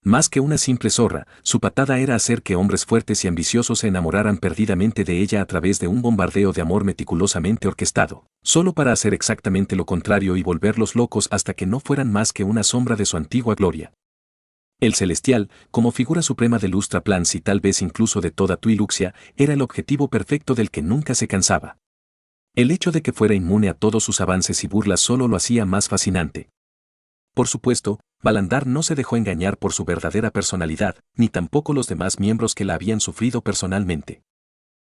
Más que una simple zorra, su patada era hacer que hombres fuertes y ambiciosos se enamoraran perdidamente de ella a través de un bombardeo de amor meticulosamente orquestado, solo para hacer exactamente lo contrario y volverlos locos hasta que no fueran más que una sombra de su antigua gloria. El celestial, como figura suprema de Lustra Plans y tal vez incluso de toda Twi'lexia, era el objetivo perfecto del que nunca se cansaba. El hecho de que fuera inmune a todos sus avances y burlas solo lo hacía más fascinante. Por supuesto, Balandar no se dejó engañar por su verdadera personalidad, ni tampoco los demás miembros que la habían sufrido personalmente.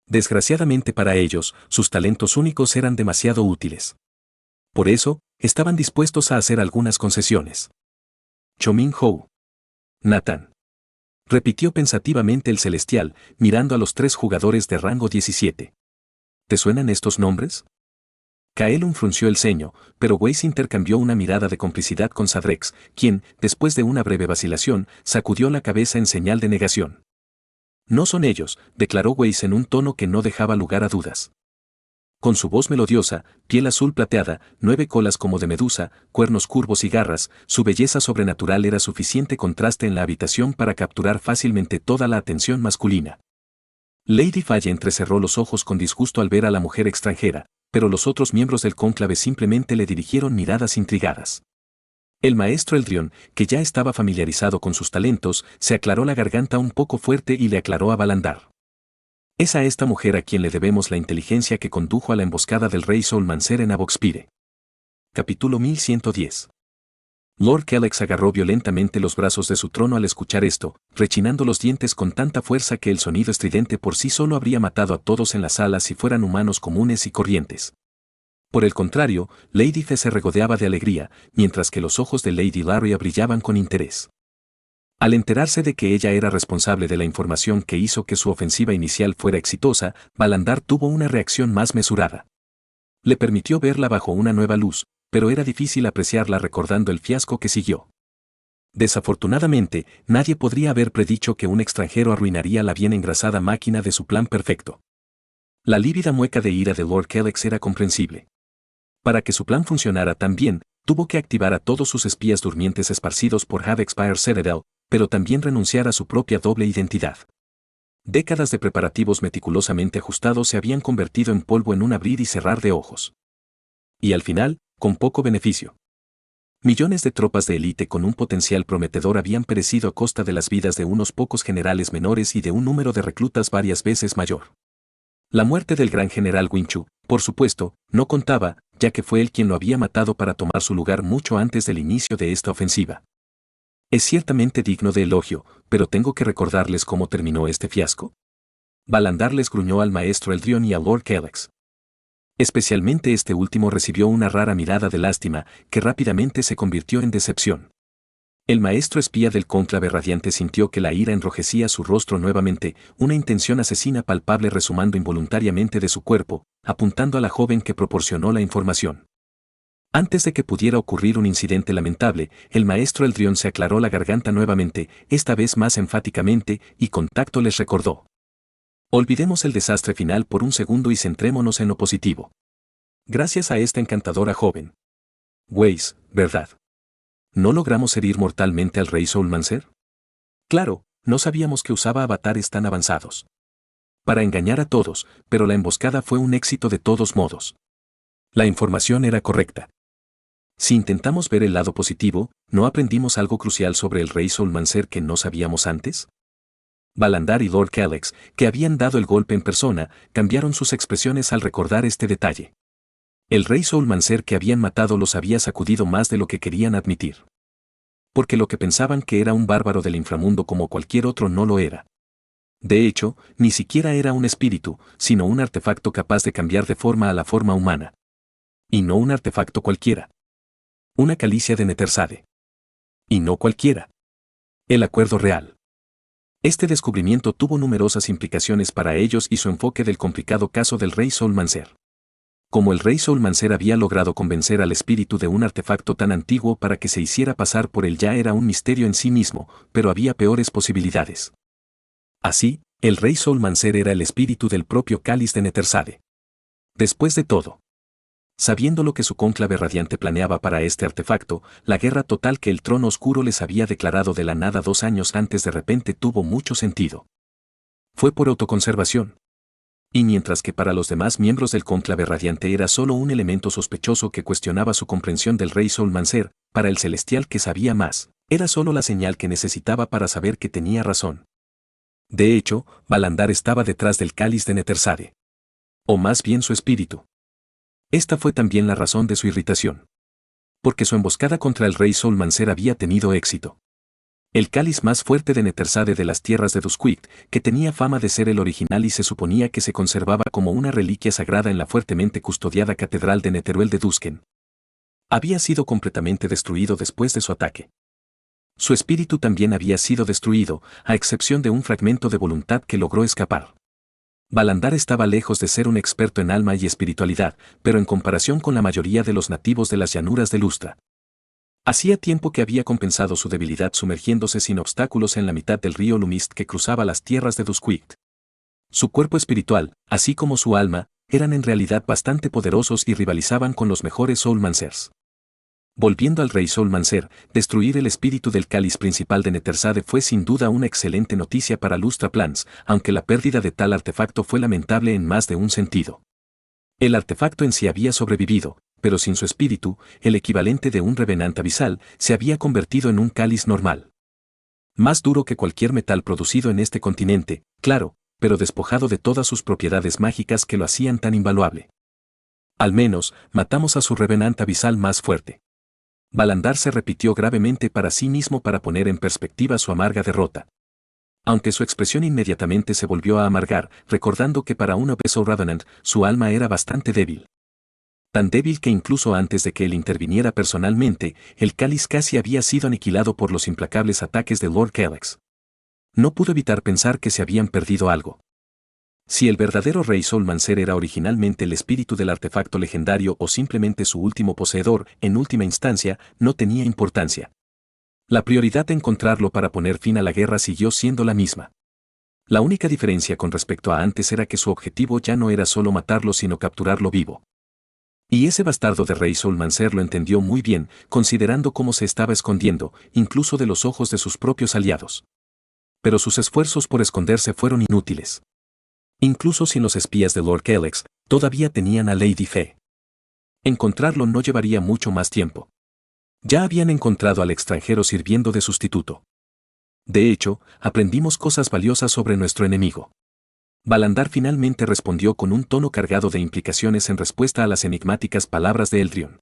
Desgraciadamente para ellos, sus talentos únicos eran demasiado útiles. Por eso, estaban dispuestos a hacer algunas concesiones. Chomin Hou. Nathan. Repitió pensativamente el celestial, mirando a los 3 jugadores de rango 17. ¿Te suenan estos nombres? Kaelum frunció el ceño, pero Weiss intercambió una mirada de complicidad con Sadrex, quien, después de una breve vacilación, sacudió la cabeza en señal de negación. No son ellos, declaró Weiss en un tono que no dejaba lugar a dudas. Con su voz melodiosa, piel azul plateada, 9 colas como de medusa, cuernos curvos y garras, su belleza sobrenatural era suficiente contraste en la habitación para capturar fácilmente toda la atención masculina. Lady Falle entrecerró los ojos con disgusto al ver a la mujer extranjera, pero los otros miembros del cónclave simplemente le dirigieron miradas intrigadas. El maestro Eldrion, que ya estaba familiarizado con sus talentos, se aclaró la garganta un poco fuerte y le aclaró a Balandar. Es a esta mujer a quien le debemos la inteligencia que condujo a la emboscada del rey Soulmancer en Aboxpire. Capítulo 1110. Lord Kellex agarró violentamente los brazos de su trono al escuchar esto, rechinando los dientes con tanta fuerza que el sonido estridente por sí solo habría matado a todos en la sala si fueran humanos comunes y corrientes. Por el contrario, Lady Fe se regodeaba de alegría, mientras que los ojos de Lady Laria brillaban con interés. Al enterarse de que ella era responsable de la información que hizo que su ofensiva inicial fuera exitosa, Balandar tuvo una reacción más mesurada. Le permitió verla bajo una nueva luz, pero era difícil apreciarla recordando el fiasco que siguió. Desafortunadamente, nadie podría haber predicho que un extranjero arruinaría la bien engrasada máquina de su plan perfecto. La lívida mueca de ira de Lord Kellex era comprensible. Para que su plan funcionara tan bien, tuvo que activar a todos sus espías durmientes esparcidos por Havexpire Citadel, pero también renunciar a su propia doble identidad. Décadas de preparativos meticulosamente ajustados se habían convertido en polvo en un abrir y cerrar de ojos. Y al final, con poco beneficio. Millones de tropas de élite con un potencial prometedor habían perecido a costa de las vidas de unos pocos generales menores y de un número de reclutas varias veces mayor. La muerte del gran general Winchu, por supuesto, no contaba, ya que fue él quien lo había matado para tomar su lugar mucho antes del inicio de esta ofensiva. Es ciertamente digno de elogio, pero tengo que recordarles cómo terminó este fiasco. Balandar les gruñó al maestro Eldrion y a Lord Kellex. Especialmente este último recibió una rara mirada de lástima, que rápidamente se convirtió en decepción. El maestro espía del cónclave radiante sintió que la ira enrojecía su rostro nuevamente, una intención asesina palpable resumando involuntariamente de su cuerpo, apuntando a la joven que proporcionó la información. Antes de que pudiera ocurrir un incidente lamentable, el maestro Eldrion se aclaró la garganta nuevamente, esta vez más enfáticamente, y con tacto les recordó. Olvidemos el desastre final por un segundo y centrémonos en lo positivo. Gracias a esta encantadora joven. Weiss, ¿verdad? ¿No logramos herir mortalmente al rey Soulmancer? Claro, no sabíamos que usaba avatares tan avanzados. Para engañar a todos, pero la emboscada fue un éxito de todos modos. La información era correcta. Si intentamos ver el lado positivo, ¿no aprendimos algo crucial sobre el rey Soulmancer que no sabíamos antes? Balandar y Lord Kellex, que habían dado el golpe en persona, cambiaron sus expresiones al recordar este detalle. El rey Soulmancer que habían matado los había sacudido más de lo que querían admitir. Porque lo que pensaban que era un bárbaro del inframundo como cualquier otro no lo era. De hecho, ni siquiera era un espíritu, sino un artefacto capaz de cambiar de forma a la forma humana. Y no un artefacto cualquiera. Una calicia de Netersade. Y no cualquiera. El acuerdo real. Este descubrimiento tuvo numerosas implicaciones para ellos y su enfoque del complicado caso del rey Soulmancer. Como el rey Soulmancer había logrado convencer al espíritu de un artefacto tan antiguo para que se hiciera pasar por él ya era un misterio en sí mismo, pero había peores posibilidades. Así, el rey Soulmancer era el espíritu del propio cáliz de Netersade. Después de todo, sabiendo lo que su cónclave radiante planeaba para este artefacto, la guerra total que el trono oscuro les había declarado de la nada 2 años antes de repente tuvo mucho sentido. Fue por autoconservación. Y mientras que para los demás miembros del cónclave radiante era solo un elemento sospechoso que cuestionaba su comprensión del rey Soulmancer, para el celestial que sabía más, era solo la señal que necesitaba para saber que tenía razón. De hecho, Balandar estaba detrás del cáliz de Netersade. O más bien su espíritu. Esta fue también la razón de su irritación. Porque su emboscada contra el rey Soulmancer había tenido éxito. El cáliz más fuerte de Netersade de las tierras de Dusquik, que tenía fama de ser el original y se suponía que se conservaba como una reliquia sagrada en la fuertemente custodiada catedral de Neteruel de Dusken, había sido completamente destruido después de su ataque. Su espíritu también había sido destruido, a excepción de un fragmento de voluntad que logró escapar. Balandar estaba lejos de ser un experto en alma y espiritualidad, pero en comparación con la mayoría de los nativos de las llanuras de Lustra. Hacía tiempo que había compensado su debilidad sumergiéndose sin obstáculos en la mitad del río Lumist que cruzaba las tierras de Dusquik. Su cuerpo espiritual, así como su alma, eran en realidad bastante poderosos y rivalizaban con los mejores Soulmancers. Volviendo al rey Soulmancer, destruir el espíritu del cáliz principal de Netersade fue sin duda una excelente noticia para Lustra Plans, aunque la pérdida de tal artefacto fue lamentable en más de un sentido. El artefacto en sí había sobrevivido, pero sin su espíritu, el equivalente de un revenant abisal, se había convertido en un cáliz normal. Más duro que cualquier metal producido en este continente, claro, pero despojado de todas sus propiedades mágicas que lo hacían tan invaluable. Al menos, matamos a su revenant abisal más fuerte. Balandar se repitió gravemente para sí mismo para poner en perspectiva su amarga derrota. Aunque su expresión inmediatamente se volvió a amargar, recordando que para un Abyssal Revenant, su alma era bastante débil. Tan débil que incluso antes de que él interviniera personalmente, el cáliz casi había sido aniquilado por los implacables ataques de Lord Kellex. No pudo evitar pensar que se habían perdido algo. Si el verdadero rey Soulmancer era originalmente el espíritu del artefacto legendario o simplemente su último poseedor, en última instancia, no tenía importancia. La prioridad de encontrarlo para poner fin a la guerra siguió siendo la misma. La única diferencia con respecto a antes era que su objetivo ya no era solo matarlo sino capturarlo vivo. Y ese bastardo de rey Soulmancer lo entendió muy bien, considerando cómo se estaba escondiendo, incluso de los ojos de sus propios aliados. pero sus esfuerzos por esconderse fueron inútiles. Incluso sin los espías de Lord Kellex, todavía tenían a Lady Fe. Encontrarlo no llevaría mucho más tiempo. Ya habían encontrado al extranjero sirviendo de sustituto. De hecho, aprendimos cosas valiosas sobre nuestro enemigo. Balandar finalmente respondió con un tono cargado de implicaciones en respuesta a las enigmáticas palabras de Eldrion.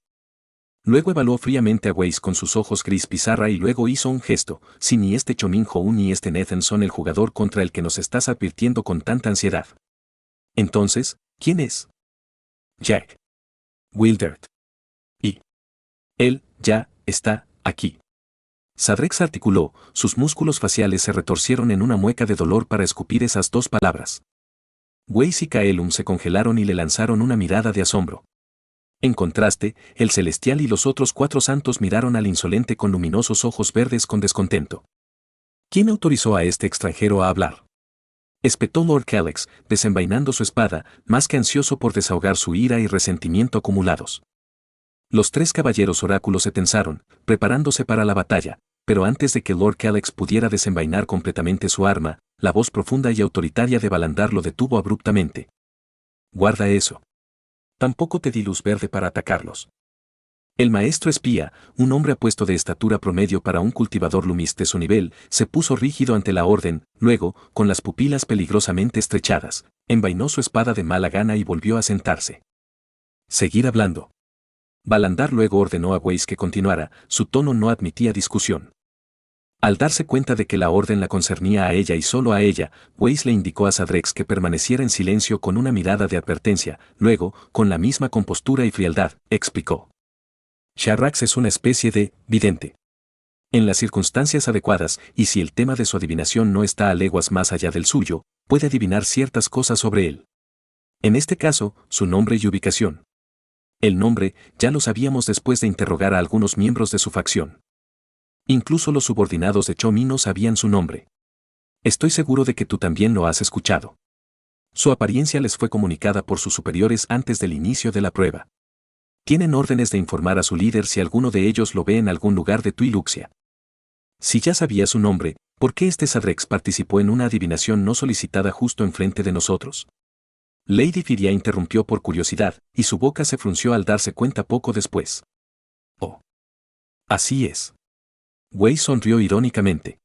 Luego evaluó fríamente a Weiss con sus ojos gris pizarra y luego hizo un gesto: si ni este Chomin Hoon ni este Nathan son el jugador contra el que nos estás advirtiendo con tanta ansiedad. Entonces, ¿quién es? Jack Wildert. Y él ya está aquí. Sadrex articuló, sus músculos faciales se retorcieron en una mueca de dolor para escupir esas dos palabras. Weiss y Kaelum se congelaron y le lanzaron una mirada de asombro. En contraste, el Celestial y los otros 4 santos miraron al insolente con luminosos ojos verdes con descontento. ¿Quién autorizó a este extranjero a hablar? Espetó Lord Kellex, desenvainando su espada, más que ansioso por desahogar su ira y resentimiento acumulados. Los 3 caballeros oráculos se tensaron, preparándose para la batalla, pero antes de que Lord Kellex pudiera desenvainar completamente su arma, la voz profunda y autoritaria de Balandar lo detuvo abruptamente. Guarda eso. Tampoco te di luz verde para atacarlos. El maestro espía, un hombre apuesto de estatura promedio para un cultivador lumis de su nivel, se puso rígido ante la orden, luego, con las pupilas peligrosamente estrechadas, envainó su espada de mala gana y volvió a sentarse. Seguir hablando. Balandar luego ordenó a Weiss que continuara, su tono no admitía discusión. Al darse cuenta de que la orden la concernía a ella y solo a ella, Weiss le indicó a Sadrex que permaneciera en silencio con una mirada de advertencia, luego, con la misma compostura y frialdad, explicó. Sharax es una especie de vidente. En las circunstancias adecuadas, y si el tema de su adivinación no está a leguas más allá del suyo, puede adivinar ciertas cosas sobre él. En este caso, su nombre y ubicación. El nombre, ya lo sabíamos después de interrogar a algunos miembros de su facción. Incluso los subordinados de Chomin no sabían su nombre. Estoy seguro de que tú también lo has escuchado. Su apariencia les fue comunicada por sus superiores antes del inicio de la prueba. Tienen órdenes de informar a su líder si alguno de ellos lo ve en algún lugar de Twiluxia. Si ya sabía su nombre, ¿por qué este Sadrex participó en una adivinación no solicitada justo enfrente de nosotros? Lady Firia interrumpió por curiosidad, y su boca se frunció al darse cuenta poco después. Oh. Así es. Weiss sonrió irónicamente.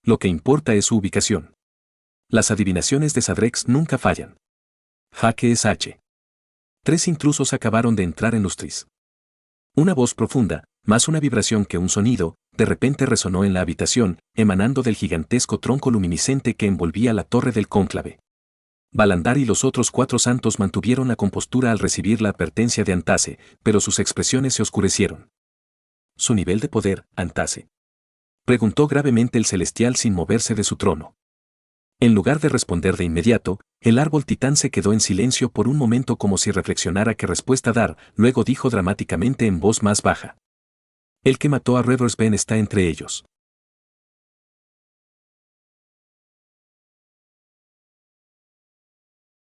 Lo que importa es su ubicación. Las adivinaciones de Sadrex nunca fallan. Jaque es H. 3 intrusos acabaron de entrar en Lustris. Una voz profunda, más una vibración que un sonido, de repente resonó en la habitación, emanando del gigantesco tronco luminiscente que envolvía la torre del cónclave. Balandar y los otros 4 santos mantuvieron la compostura al recibir la advertencia de Antase, pero sus expresiones se oscurecieron. ¿Su nivel de poder, Antase?, preguntó gravemente el celestial sin moverse de su trono. En lugar de responder de inmediato, el árbol titán se quedó en silencio por un momento como si reflexionara qué respuesta dar, luego dijo dramáticamente en voz más baja. El que mató a Reversben está entre ellos.